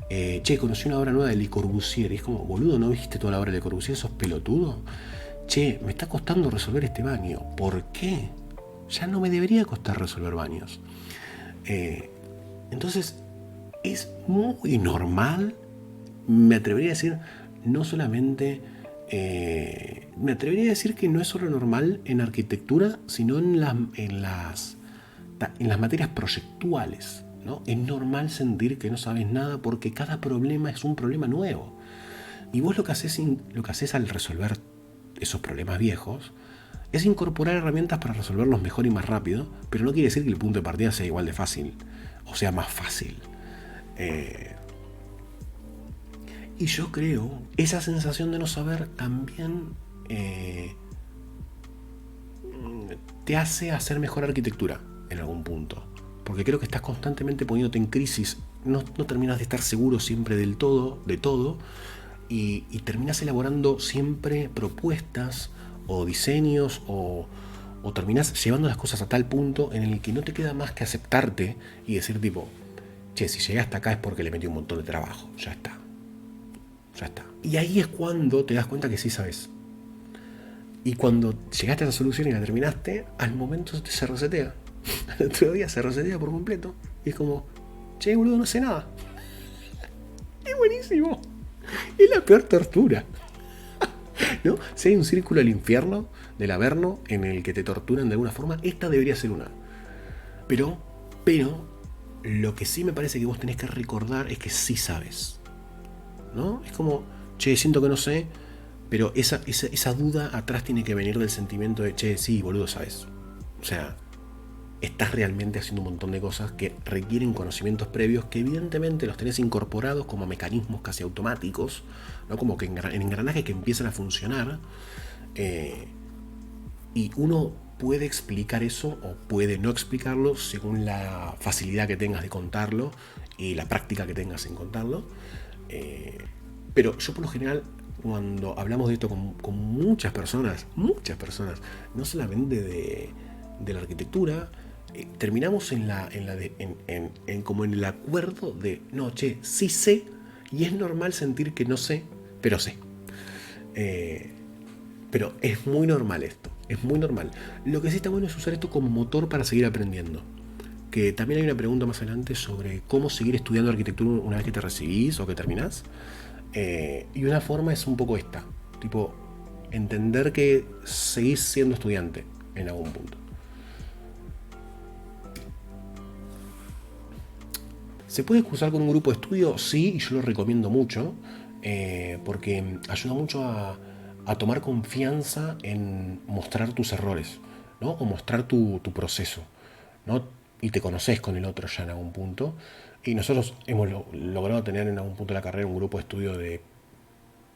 Che, conocí una obra nueva de Le Corbusier. Y es como, boludo, ¿no viste toda la obra de Le Corbusier? ¿Sos pelotudo? Che, me está costando resolver este baño. ¿Por qué? Ya no me debería costar resolver baños. Entonces, es muy normal, me atrevería a decir, no solamente, me atrevería a decir que no es solo normal en arquitectura, sino en las materias proyectuales, ¿no? Es normal sentir que no sabes nada porque cada problema es un problema nuevo. Y vos lo que haces al resolver esos problemas viejos es incorporar herramientas para resolverlos mejor y más rápido, pero no quiere decir que el punto de partida sea igual de fácil, o sea más fácil. Y yo creo, esa sensación de no saber también te hace hacer mejor arquitectura en algún punto. Porque creo que estás constantemente poniéndote en crisis, no terminas de estar seguro siempre de todo, y terminas elaborando siempre propuestas o diseños o terminas llevando las cosas a tal punto en el que no te queda más que aceptarte y decir tipo, che, si llegué hasta acá es porque le metí un montón de trabajo, ya está. Y ahí es cuando te das cuenta que sí sabes. Y cuando llegaste a esa solución y la terminaste, al momento se resetea. Al otro día se resetea por completo. Y es como, che, boludo, no sé nada. Es buenísimo. Es la peor tortura. ¿No? Si hay un círculo del infierno, del Averno, en el que te torturan de alguna forma, esta debería ser una. Pero, lo que sí me parece que vos tenés que recordar es que sí sabes. ¿No? Es como, che, siento que no sé, pero esa duda atrás tiene que venir del sentimiento de, che, sí, boludo, sabes. O sea, estás realmente haciendo un montón de cosas que requieren conocimientos previos que evidentemente los tenés incorporados como mecanismos casi automáticos, ¿no? Como que en engranajes que empiezan a funcionar, y uno puede explicar eso o puede no explicarlo según la facilidad que tengas de contarlo y la práctica que tengas en contarlo. Pero yo por lo general, cuando hablamos de esto con muchas personas, no solamente de la arquitectura, terminamos como en el acuerdo de, no, che, sí sé, y es normal sentir que no sé, pero sé. Pero es muy normal esto, es muy normal. Lo que sí está bueno es usar esto como motor para seguir aprendiendo. Que también hay una pregunta más adelante sobre cómo seguir estudiando arquitectura una vez que te recibís o que terminás. Y una forma es un poco esta, tipo, entender que seguís siendo estudiante en algún punto. ¿Se puede cursar con un grupo de estudio? Sí, y yo lo recomiendo mucho, porque ayuda mucho a tomar confianza en mostrar tus errores, ¿no? O mostrar tu proceso, ¿no? Y te conoces con el otro ya en algún punto. Y nosotros hemos logrado tener en algún punto de la carrera un grupo de estudio de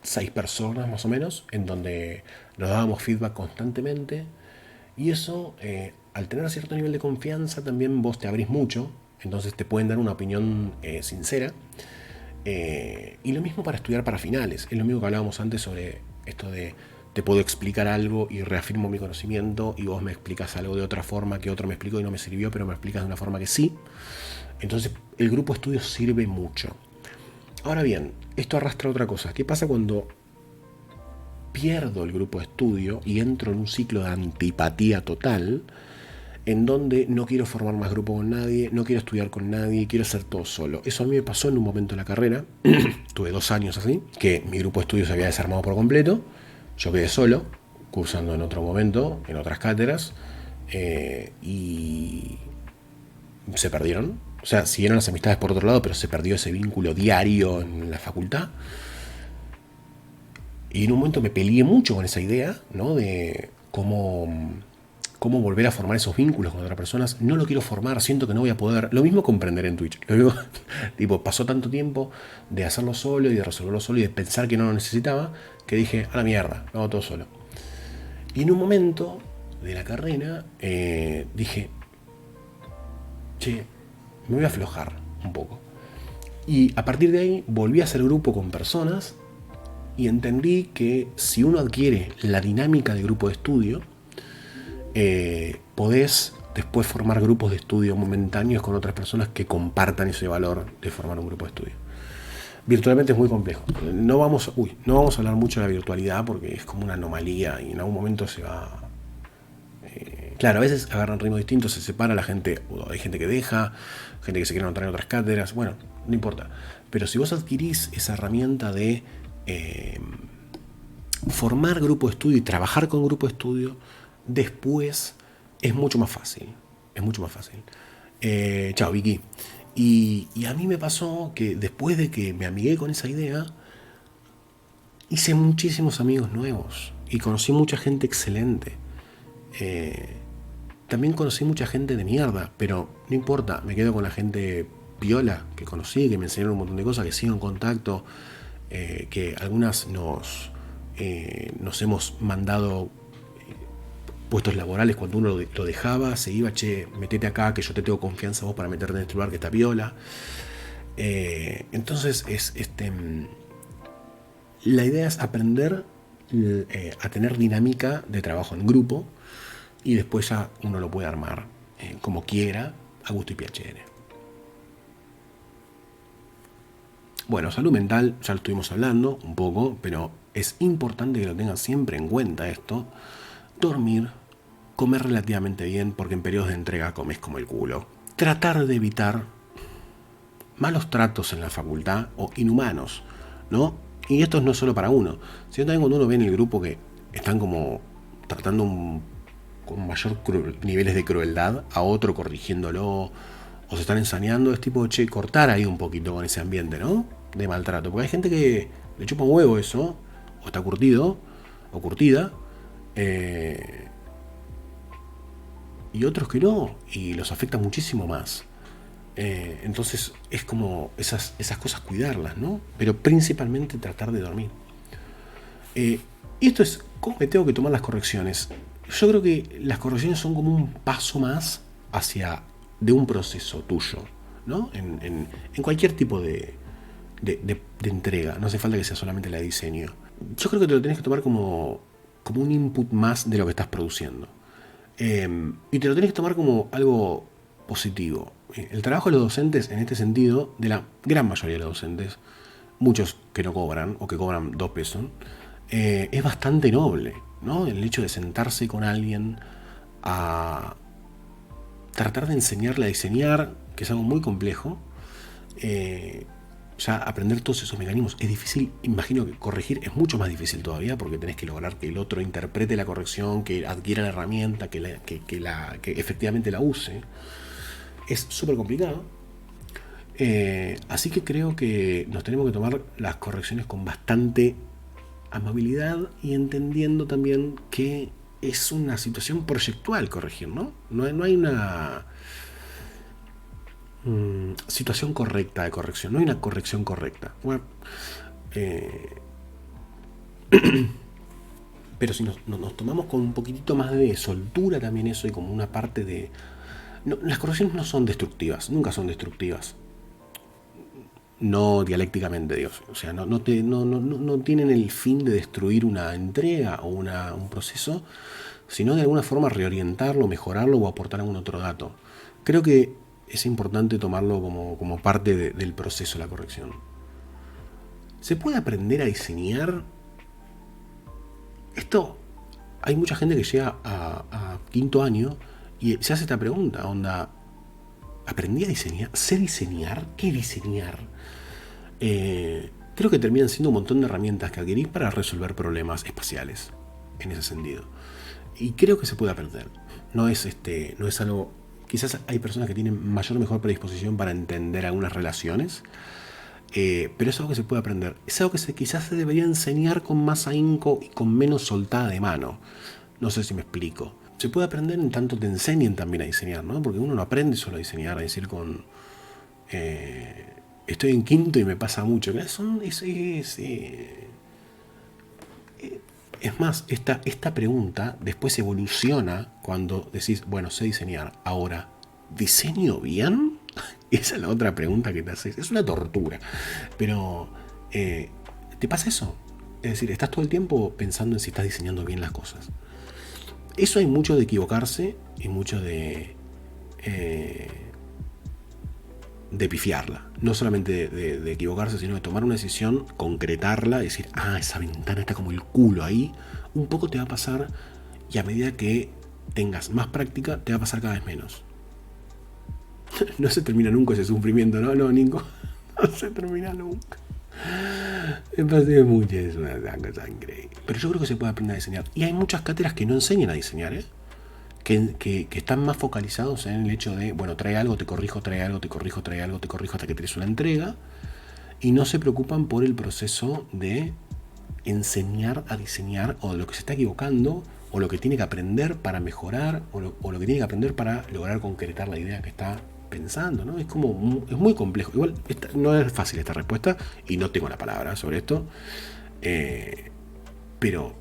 6 personas más o menos, en donde nos dábamos feedback constantemente. Y eso, al tener cierto nivel de confianza, también vos te abrís mucho, entonces te pueden dar una opinión sincera. Y lo mismo para estudiar para finales. Es lo mismo que hablábamos antes sobre esto de te puedo explicar algo y reafirmo mi conocimiento y vos me explicas algo de otra forma que otro me explicó y no me sirvió, pero me explicas de una forma que sí. Entonces el grupo de estudios sirve mucho. Ahora bien, esto arrastra otra cosa. ¿Qué pasa cuando pierdo el grupo de estudio y entro en un ciclo de antipatía total, en donde no quiero formar más grupo con nadie, no quiero estudiar con nadie, quiero hacer todo solo? Eso a mí me pasó en un momento de la carrera. Tuve 2 años así, que mi grupo de estudio se había desarmado por completo. Yo quedé solo, cursando en otro momento, en otras cátedras, y se perdieron. O sea, siguieron las amistades por otro lado, pero se perdió ese vínculo diario en la facultad. Y en un momento me peleé mucho con esa idea, ¿no? De cómo volver a formar esos vínculos con otras personas. No lo quiero formar, siento que no voy a poder. Lo mismo comprender en Twitch. Lo mismo, tipo, pasó tanto tiempo de hacerlo solo y de resolverlo solo y de pensar que no lo necesitaba, que dije, a la mierda, lo hago todo solo. Y en un momento de la carrera dije, che, me voy a aflojar un poco. Y a partir de ahí volví a hacer grupo con personas y entendí que si uno adquiere la dinámica de grupo de estudio, podés después formar grupos de estudio momentáneos con otras personas que compartan ese valor de formar un grupo de estudio. Virtualmente es muy complejo. No vamos a hablar mucho de la virtualidad porque es como una anomalía y en algún momento se va... Claro, a veces agarran ritmos distintos, se separa la gente, hay gente que deja, gente que se quiere anotar en otras cátedras, bueno, no importa. Pero si vos adquirís esa herramienta de formar grupo de estudio y trabajar con grupo de estudio, después es mucho más fácil. Es mucho más fácil. Chao, Vicky. Y a mí me pasó que después de que me amigué con esa idea, hice muchísimos amigos nuevos y conocí mucha gente excelente. También conocí mucha gente de mierda, pero no importa, me quedo con la gente piola que conocí, que me enseñaron un montón de cosas, que sigo en contacto, que algunas nos hemos mandado puestos laborales cuando uno lo dejaba, se iba, che, metete acá que yo te tengo confianza vos para meterte en este lugar que está piola. Entonces la idea es aprender a tener dinámica de trabajo en grupo y después ya uno lo puede armar como quiera, a gusto y piacere. Bueno, salud mental, ya lo estuvimos hablando un poco, pero es importante que lo tengan siempre en cuenta esto. Dormir, comer relativamente bien, porque en periodos de entrega comes como el culo. Tratar de evitar malos tratos en la facultad o inhumanos, ¿no? Y esto no es solo para uno, sino también cuando uno ve en el grupo que están como tratando con mayor niveles de crueldad a otro, corrigiéndolo, o se están ensañando, es tipo, che, cortar ahí un poquito con ese ambiente, ¿no? De maltrato, porque hay gente que le chupa un huevo eso, o está curtido, o curtida, y otros que no, y los afecta muchísimo más. Entonces es como esas cosas cuidarlas, ¿no? Pero principalmente tratar de dormir. Y esto es cómo me tengo que tomar las correcciones. Yo creo que las correcciones son como un paso más hacia de un proceso tuyo, ¿no? En cualquier tipo de entrega. No hace falta que sea solamente la de diseño. Yo creo que te lo tenés que tomar como un input más de lo que estás produciendo. Y te lo tenés que tomar como algo positivo. El trabajo de los docentes, en este sentido, de la gran mayoría de los docentes, muchos que no cobran o que cobran 2 pesos, es bastante noble, ¿no? El hecho de sentarse con alguien a tratar de enseñarle a diseñar, que es algo muy complejo. Ya aprender todos esos mecanismos es difícil. Imagino que corregir es mucho más difícil todavía, porque tenés que lograr que el otro interprete la corrección, que adquiera la herramienta, que efectivamente la use. Es súper complicado. Así que creo que nos tenemos que tomar las correcciones con bastante amabilidad y entendiendo también que es una situación proyectual corregir, ¿no? No hay una situación correcta de corrección, no hay una corrección correcta. Bueno, pero si nos tomamos con un poquitito más de soltura también eso, y como una parte de... No, las correcciones no son destructivas, nunca son destructivas. No dialécticamente, Dios. O sea, no tienen el fin de destruir una entrega o un proceso, sino de alguna forma reorientarlo, mejorarlo o aportar algún otro dato. Creo que es importante tomarlo como parte del proceso de la corrección. ¿Se puede aprender a diseñar? Esto, hay mucha gente que llega a quinto año y se hace esta pregunta, onda, ¿aprendí a diseñar? ¿Sé diseñar? ¿Qué diseñar? Creo que terminan siendo un montón de herramientas que adquirís para resolver problemas espaciales, en ese sentido. Y creo que se puede aprender. No es algo... Quizás hay personas que tienen mayor o mejor predisposición para entender algunas relaciones, pero es algo que se puede aprender. Es algo que quizás se debería enseñar con más ahínco y con menos soltada de mano. No sé si me explico. Se puede aprender en tanto te enseñen también a diseñar, ¿no? Porque uno no aprende solo a diseñar, a decir con... estoy en quinto y me pasa mucho. Es más, esta pregunta después evoluciona cuando decís, bueno, sé diseñar. Ahora, ¿diseño bien? Esa es la otra pregunta que te haces. Es una tortura. Pero, ¿te pasa eso? Es decir, estás todo el tiempo pensando en si estás diseñando bien las cosas. Eso hay mucho de equivocarse y mucho de pifiarla. No solamente de equivocarse, sino de tomar una decisión, concretarla, decir, esa ventana está como el culo ahí. Un poco te va a pasar, y a medida que tengas más práctica, te va a pasar cada vez menos. No se termina nunca ese sufrimiento, ¿no? No, Nico. No se termina nunca. Me pasé mucho, es una cosa increíble. Pero yo creo que se puede aprender a diseñar. Y hay muchas cátedras que no enseñan a diseñar, ¿eh? Que están más focalizados en el hecho de, bueno, trae algo, te corrijo, trae algo, te corrijo, trae algo, te corrijo hasta que tenés una entrega, y no se preocupan por el proceso de enseñar a diseñar, o de lo que se está equivocando, o lo que tiene que aprender para mejorar, o lo que tiene que aprender para lograr concretar la idea que está pensando, ¿no? Es muy complejo. Igual no es fácil esta respuesta, y no tengo la palabra sobre esto, pero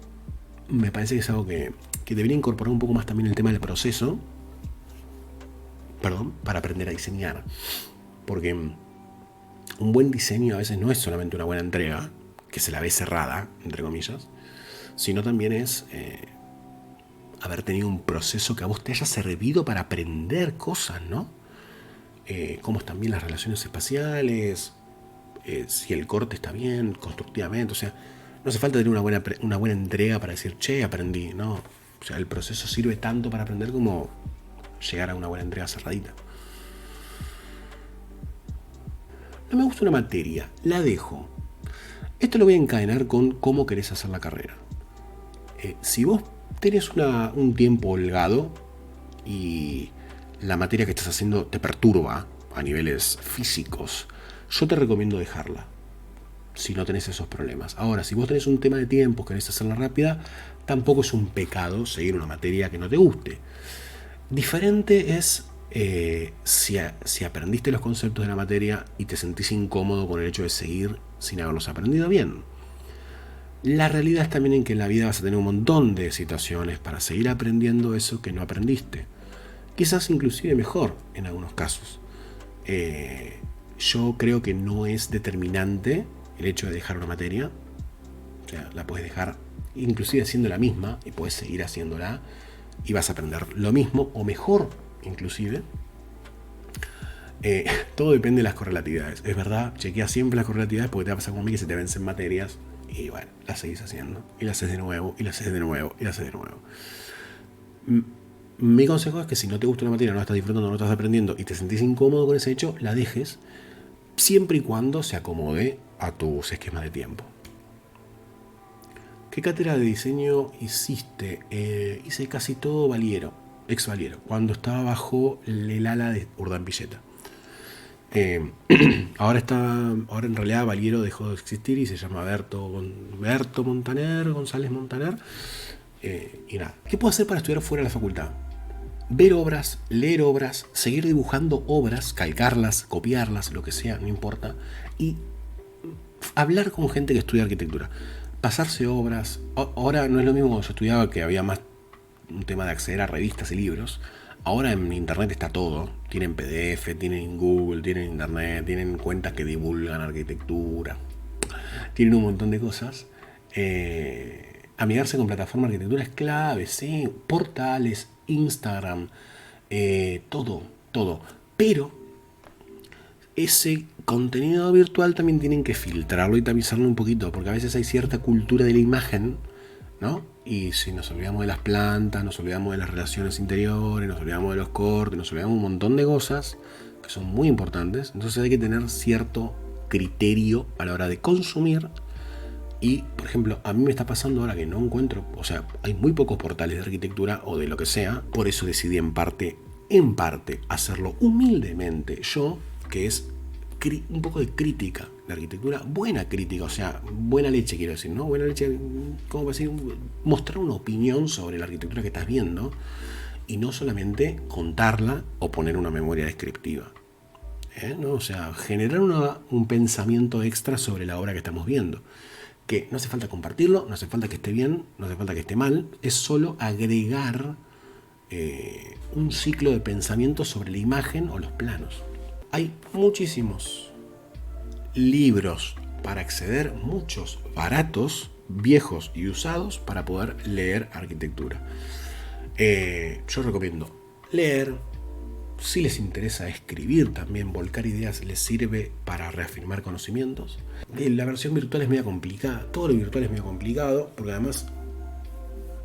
me parece que es algo que debería incorporar un poco más también el tema del proceso, para aprender a diseñar. Porque un buen diseño a veces no es solamente una buena entrega, que se la ve cerrada, entre comillas, sino también es haber tenido un proceso que a vos te haya servido para aprender cosas, ¿no? Cómo están bien las relaciones espaciales, si el corte está bien, constructivamente, o sea, no hace falta tener una buena entrega para decir, che, aprendí, ¿no? O sea, el proceso sirve tanto para aprender como llegar a una buena entrega cerradita. No me gusta una materia, la dejo. Esto lo voy a encadenar con cómo querés hacer la carrera. Si vos tenés un tiempo holgado y la materia que estás haciendo te perturba a niveles físicos, yo te recomiendo dejarla, si no tenés esos problemas. Ahora, si vos tenés un tema de tiempo, querés hacerla rápida, tampoco es un pecado seguir una materia que no te guste. Diferente es si aprendiste los conceptos de la materia y te sentís incómodo con el hecho de seguir sin haberlos aprendido bien. La realidad es también en que en la vida vas a tener un montón de situaciones para seguir aprendiendo eso que no aprendiste. Quizás inclusive mejor en algunos casos. Yo creo que no es determinante el hecho de dejar una materia. O sea, la puedes dejar inclusive haciendo la misma y puedes seguir haciéndola. y vas a aprender lo mismo o mejor inclusive. Todo depende de las correlatividades. Es verdad, chequea siempre las correlatividades porque te va a pasar conmigo que se te vencen materias y bueno, las seguís haciendo y las haces de nuevo y las haces de nuevo y las haces de nuevo. Mi consejo es que si no te gusta una materia, no la estás disfrutando, no la estás aprendiendo y te sentís incómodo con ese hecho, la dejes siempre y cuando se acomode a tus esquemas de tiempo. ¿Qué cátedra de diseño hiciste? Hice casi todo Valiero, ex Valiero, cuando estaba bajo el ala de Urdanpilleta. Ahora en realidad Valiero dejó de existir y se llama Berto Montaner, González Montaner. Y nada, ¿qué puedo hacer para estudiar fuera de la facultad? Ver obras, leer obras, seguir dibujando obras, calcarlas, copiarlas, lo que sea, no importa. Y hablar con gente que estudia arquitectura. Pasarse obras. Ahora no es lo mismo cuando yo estudiaba, que había más un tema de acceder a revistas y libros. Ahora en internet está todo. Tienen PDF, tienen Google, tienen internet, tienen cuentas que divulgan arquitectura. Tienen un montón de cosas. Amigarse con plataformas de arquitectura es clave, ¿sí? Portales, Instagram, todo. Pero ese contenido virtual también tienen que filtrarlo y tamizarlo un poquito, porque a veces hay cierta cultura de la imagen, ¿no? Y si nos olvidamos de las plantas, nos olvidamos de las relaciones interiores, nos olvidamos de los cortes, nos olvidamos un montón de cosas que son muy importantes, entonces hay que tener cierto criterio a la hora de consumir. Y, por ejemplo, a mí me está pasando ahora que no encuentro, o sea, hay muy pocos portales de arquitectura o de lo que sea, por eso decidí en parte, hacerlo humildemente yo, que es un poco de crítica de arquitectura, buena crítica, o sea, buena leche quiero decir, ¿no? Buena leche, ¿cómo decir? Mostrar una opinión sobre la arquitectura que estás viendo y no solamente contarla o poner una memoria descriptiva. ¿No? O sea, generar un pensamiento extra sobre la obra que estamos viendo. Que no hace falta compartirlo, no hace falta que esté bien, no hace falta que esté mal, es solo agregar un ciclo de pensamiento sobre la imagen o los planos. Hay muchísimos libros para acceder, muchos baratos, viejos y usados para poder leer arquitectura. Yo recomiendo leer. Si les interesa escribir también, volcar ideas les sirve para reafirmar conocimientos. La versión virtual es medio complicada, todo lo virtual es medio complicado, porque además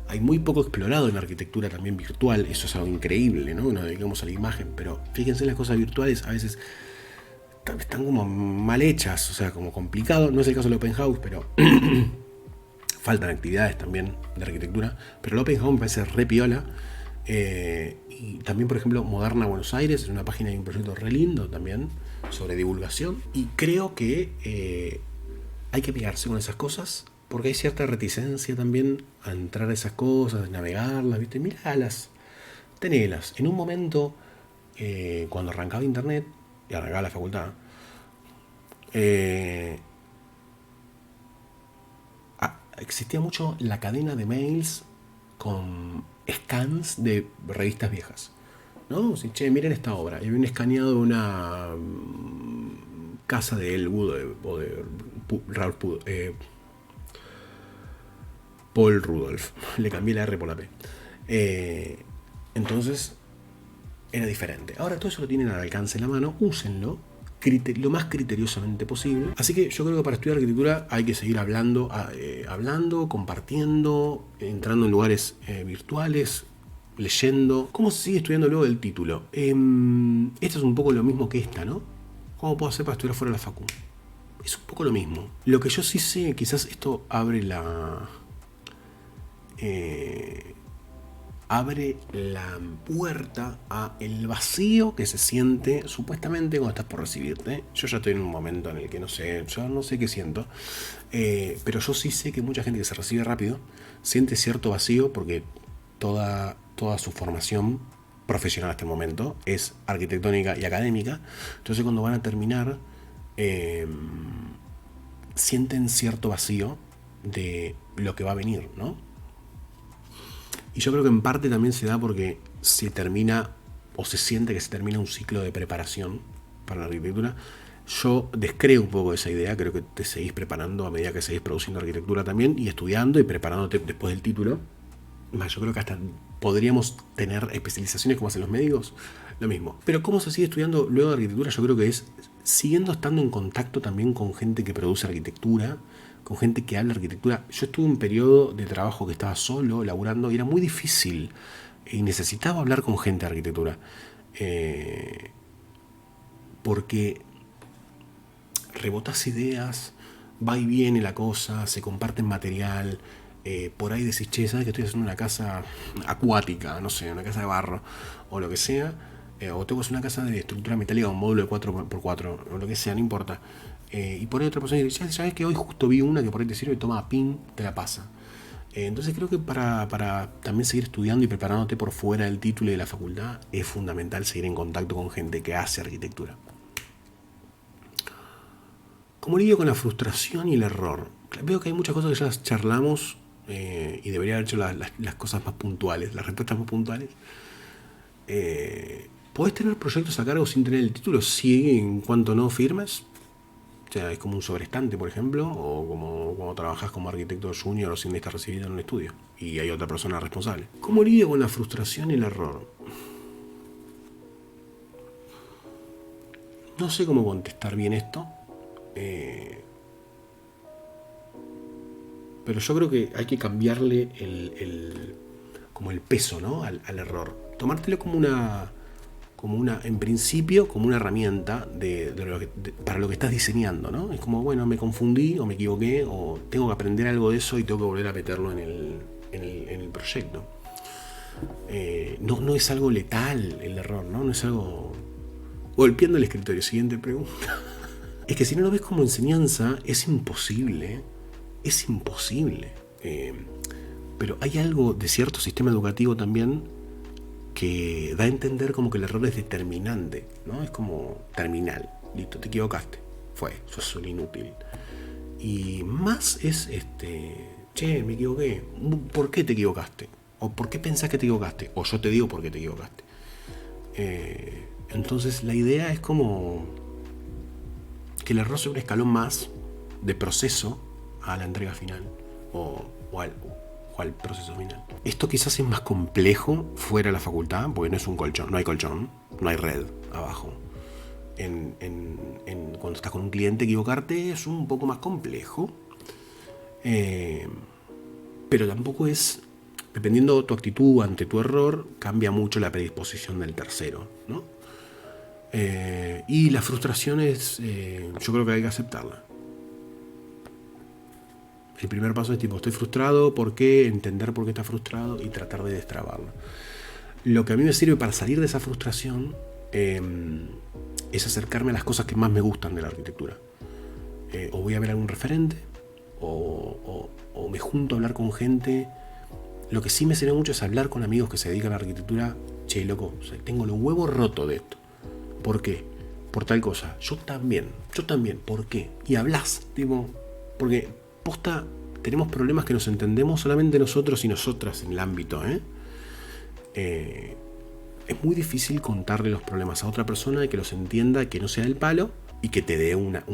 hay muy poco explorado en la arquitectura también virtual, eso es algo increíble, ¿no? Nos dedicamos a la imagen, pero fíjense, las cosas virtuales a veces están como mal hechas, o sea, como complicado, no es el caso del Open House, pero faltan actividades también de arquitectura, pero el Open House me parece re piola. Y también, por ejemplo, Moderna Buenos Aires es una página y un proyecto re lindo también sobre divulgación, y creo que hay que pegarse con esas cosas porque hay cierta reticencia también a entrar a esas cosas, a navegarlas, ¿viste? Míralas, tenelas. En un momento, cuando arrancaba internet y arrancaba la facultad, existía mucho la cadena de mails con scans de revistas viejas, ¿no? Si, che, miren esta obra. Y había un escaneado de una casa de Elwood o de Paul Rudolph. Le cambié la R por la P. Entonces era diferente. Ahora todo eso lo tienen al alcance de la mano. Úsenlo lo más criteriosamente posible. Así que yo creo que para estudiar arquitectura hay que seguir hablando, compartiendo, entrando en lugares virtuales, leyendo. ¿Cómo se sigue estudiando luego del título? Esto es un poco lo mismo que esta, ¿no? ¿Cómo puedo hacer para estudiar fuera de la facu? Es un poco lo mismo. Lo que yo sí sé, quizás esto abre la puerta a el vacío que se siente supuestamente cuando estás por recibirte. Yo ya estoy en un momento en el que no sé qué siento, pero yo sí sé que mucha gente que se recibe rápido siente cierto vacío porque toda su formación profesional hasta el momento es arquitectónica y académica. Entonces cuando van a terminar sienten cierto vacío de lo que va a venir, ¿no? Y yo creo que en parte también se da porque se termina o se siente que se termina un ciclo de preparación para la arquitectura. Yo descreo un poco de esa idea, creo que te seguís preparando a medida que seguís produciendo arquitectura también y estudiando y preparándote después del título. Más, yo creo que hasta podríamos tener especializaciones como hacen los médicos, lo mismo. Pero cómo se sigue estudiando luego de arquitectura, yo creo que es siguiendo estando en contacto también con gente que produce arquitectura, con gente que habla arquitectura. Yo estuve en un periodo de trabajo que estaba solo, laburando, y era muy difícil. Y necesitaba hablar con gente de arquitectura. Porque rebotas ideas, va y viene la cosa, se comparten material. Por ahí decís, che, ¿sabes que estoy haciendo una casa acuática? No sé, una casa de barro, o lo que sea. O tengo que hacer una casa de estructura metálica, un módulo de 4x4, o lo que sea, no importa. Y por ahí otra persona dice, ¿sabes que hoy justo vi una que por ahí te sirve? Toma, pin, te la pasa. Entonces creo que para también seguir estudiando y preparándote por fuera del título y de la facultad, es fundamental seguir en contacto con gente que hace arquitectura. ¿Cómo lidio con la frustración y el error? Veo que hay muchas cosas que ya charlamos y debería haber hecho las cosas más puntuales, las respuestas más puntuales. ¿Podés tener proyectos a cargo sin tener el título? Sí, en cuanto no firmes. O sea, es como un sobrestante, por ejemplo, o como cuando trabajas como arquitecto junior o sin estar recibido en un estudio y hay otra persona responsable. ¿Cómo lidio con la frustración y el error? No sé cómo contestar bien esto. Pero yo creo que hay que cambiarle como el peso, ¿no? al error. Tomártelo como una, en principio, como una herramienta para lo que estás diseñando, ¿no? Es como, bueno, me confundí o me equivoqué o tengo que aprender algo de eso y tengo que volver a meterlo en el proyecto. No es algo letal el error, ¿no? No es algo golpeando el escritorio. Siguiente pregunta. Es que si no lo ves como enseñanza, es imposible. Es imposible. Pero hay algo de cierto sistema educativo también que da a entender como que el error es determinante, ¿no? Es como terminal. Listo, te equivocaste. Sos un inútil. Y más es che, me equivoqué. ¿Por qué te equivocaste? ¿O por qué pensás que te equivocaste? O yo te digo por qué te equivocaste. Entonces la idea es como que el error sea un escalón más de proceso a la entrega final o al proceso final. Esto quizás es más complejo fuera de la facultad, porque no es un colchón, no hay colchón, no hay red abajo. Cuando estás con un cliente, equivocarte es un poco más complejo, pero tampoco es, dependiendo de tu actitud ante tu error, cambia mucho la predisposición del tercero, ¿no? Y la frustración es, yo creo que hay que aceptarla. El primer paso es tipo, estoy frustrado, ¿por qué? Entender por qué está frustrado y tratar de destrabarlo. Lo que a mí me sirve para salir de esa frustración es acercarme a las cosas que más me gustan de la arquitectura. O voy a ver algún referente, o me junto a hablar con gente. Lo que sí me sirve mucho es hablar con amigos que se dedican a la arquitectura. Che, loco, o sea, tengo los huevos rotos de esto. ¿Por qué? Por tal cosa. Yo también. ¿Por qué? Y hablas, tipo, porque posta, tenemos problemas que nos entendemos solamente nosotros y nosotras en el ámbito, es muy difícil contarle los problemas a otra persona y que los entienda, que no sea del palo y que te dé una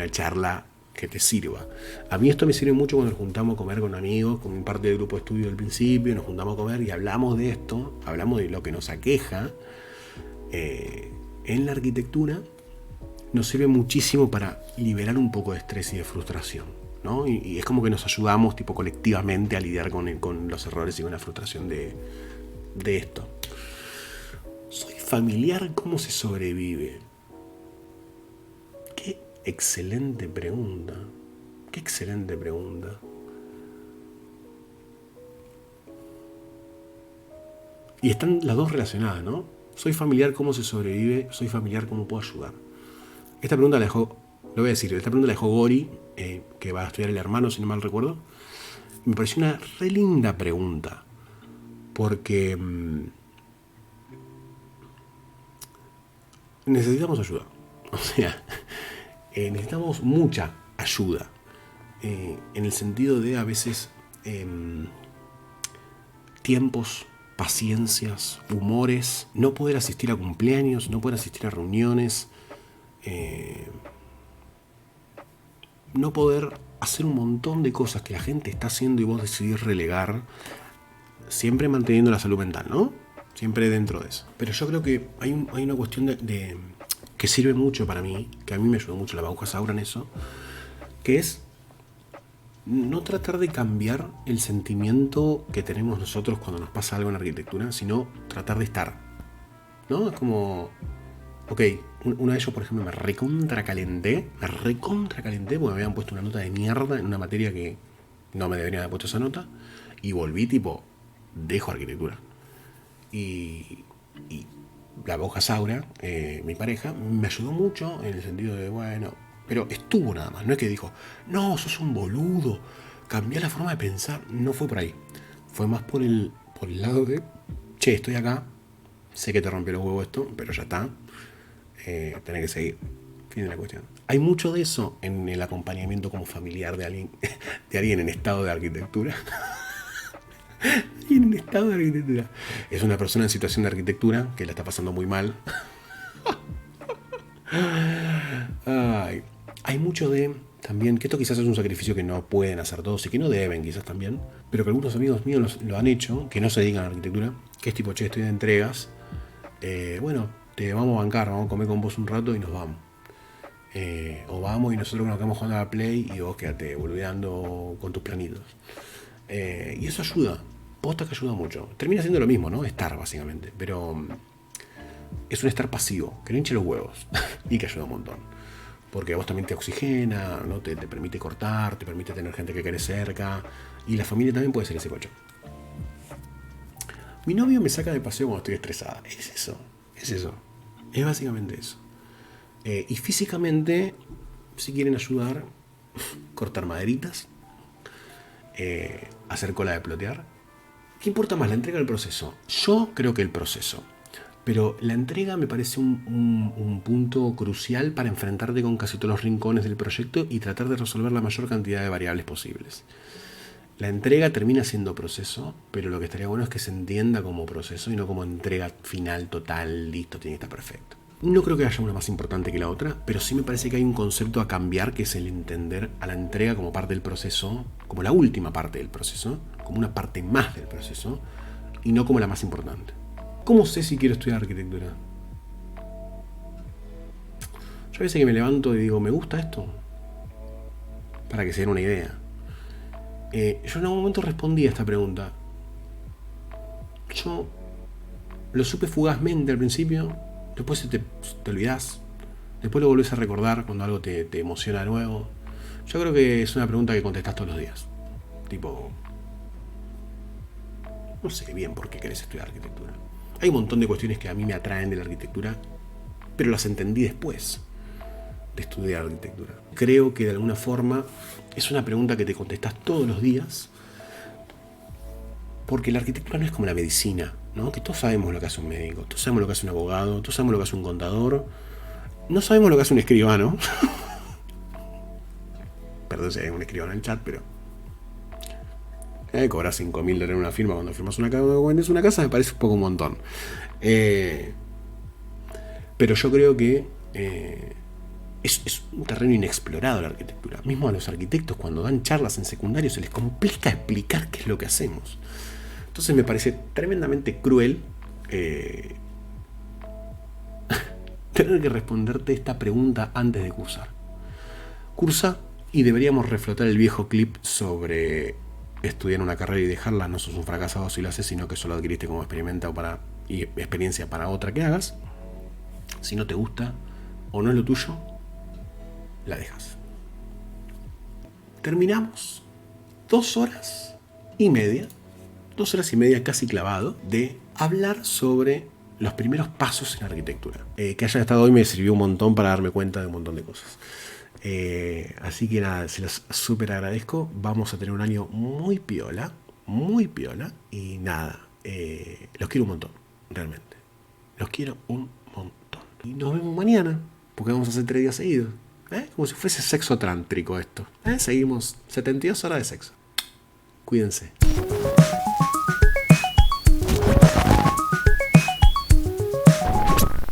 charla que te sirva. A mí esto me sirve mucho cuando nos juntamos a comer con amigos, con parte del grupo de estudio del principio, nos juntamos a comer y hablamos de esto, hablamos de lo que nos aqueja. En la arquitectura nos sirve muchísimo para liberar un poco de estrés y de frustración, ¿no? Y es como que nos ayudamos tipo colectivamente a lidiar con los errores y con la frustración de esto. Soy familiar, ¿cómo se sobrevive? Qué excelente pregunta. Y están las dos relacionadas, ¿no? Soy familiar, ¿cómo se sobrevive? Soy familiar, ¿cómo puedo ayudar? Esta pregunta la dejó, lo voy a decir, esta pregunta la dejó Gori, que va a estudiar el hermano, si no mal recuerdo. Me pareció una re linda pregunta, porque necesitamos ayuda. O sea, necesitamos mucha ayuda. En el sentido de a veces tiempos, paciencias, humores, no poder asistir a cumpleaños, no poder asistir a reuniones, no poder hacer un montón de cosas que la gente está haciendo y vos decidís relegar siempre manteniendo la salud mental, ¿no? Siempre dentro de eso. Pero yo creo que hay una cuestión que sirve mucho para mí, que a mí me ayudó mucho la Bauhaus Aura en eso, que es no tratar de cambiar el sentimiento que tenemos nosotros cuando nos pasa algo en la arquitectura, sino tratar de estar, ¿no? Es como, ok, una vez yo, por ejemplo, me recontracalenté porque me habían puesto una nota de mierda en una materia que no me deberían haber puesto esa nota, y volví tipo, dejo arquitectura. Y la Bauhaus Aura, mi pareja, me ayudó mucho en el sentido de, bueno, pero estuvo nada más. No es que dijo, no, sos un boludo, cambiá la forma de pensar. No fue por ahí. Fue más por el lado de, che, estoy acá, sé que te rompió los huevos esto, pero ya está. Tenés que seguir. Fin de la cuestión. Hay mucho de eso en el acompañamiento como familiar de alguien en estado de arquitectura. En estado de arquitectura. Es una persona en situación de arquitectura que la está pasando muy mal. Ay, hay mucho de también, que esto quizás es un sacrificio que no pueden hacer todos y que no deben quizás también, pero que algunos amigos míos lo han hecho, que no se dedican a la arquitectura, que es tipo, che, estoy de entregas, bueno, te vamos a bancar, vamos a comer con vos un rato y nos vamos. O vamos y nosotros nos quedamos jugando a la Play y vos quedate boludeando con tus planitos. Y eso ayuda, posta que ayuda mucho. Termina siendo lo mismo, ¿no? Estar, básicamente. Pero es un estar pasivo, que no hinche los huevos y que ayuda un montón. Porque a vos también te oxigena, ¿no? Te permite cortar, te permite tener gente que querés cerca. Y la familia también puede ser ese cocho. Mi novio me saca de paseo cuando estoy estresada. Es eso. Es básicamente eso. Y físicamente, si quieren ayudar, cortar maderitas, hacer cola de plotear. ¿Qué importa más, la entrega o el proceso? Yo creo que el proceso. Pero la entrega me parece un punto crucial para enfrentarte con casi todos los rincones del proyecto y tratar de resolver la mayor cantidad de variables posibles. La entrega termina siendo proceso, pero lo que estaría bueno es que se entienda como proceso y no como entrega final, total, listo, tiene que estar perfecto. No creo que haya una más importante que la otra, pero sí me parece que hay un concepto a cambiar, que es el entender a la entrega como parte del proceso, como la última parte del proceso, como una parte más del proceso, y no como la más importante. ¿Cómo sé si quiero estudiar arquitectura? Yo a veces que me levanto y digo, ¿me gusta esto? Para que se den una idea. Yo en algún momento respondí a esta pregunta. Yo lo supe fugazmente al principio, después te olvidás, después lo volvés a recordar cuando algo te emociona de nuevo. Yo creo que es una pregunta que contestás todos los días. Tipo, no sé bien por qué querés estudiar arquitectura. Hay un montón de cuestiones que a mí me atraen de la arquitectura, pero las entendí después de estudiar arquitectura. Creo que de alguna forma es una pregunta que te contestás todos los días, porque la arquitectura no es como la medicina, ¿no? Que todos sabemos lo que hace un médico, todos sabemos lo que hace un abogado, todos sabemos lo que hace un contador, no sabemos lo que hace un escribano. Perdón si hay un escribano en el chat, pero cobrar $5.000 en una firma cuando firmas una casa me parece un poco un montón. Pero yo creo que es un terreno inexplorado la arquitectura. Mismo a los arquitectos, cuando dan charlas en secundario, se les complica explicar qué es lo que hacemos. Entonces me parece tremendamente cruel tener que responderte esta pregunta antes de cursar. Cursa y deberíamos reflotar el viejo clip sobre estudiar una carrera y dejarla. No sos un fracasado si lo haces, sino que solo adquiriste como experiencia para otra que hagas. Si no te gusta o no es lo tuyo, la dejas. Terminamos 2 horas y media casi clavado de hablar sobre los primeros pasos en arquitectura. Que haya estado hoy me sirvió un montón para darme cuenta de un montón de cosas. Así que nada, se los súper agradezco. Vamos a tener un año muy piola. Y nada, los quiero un montón, realmente. Los quiero un montón. Y nos vemos mañana, porque vamos a hacer 3 días seguidos. Como si fuese sexo trántrico esto. Seguimos 72 horas de sexo. Cuídense.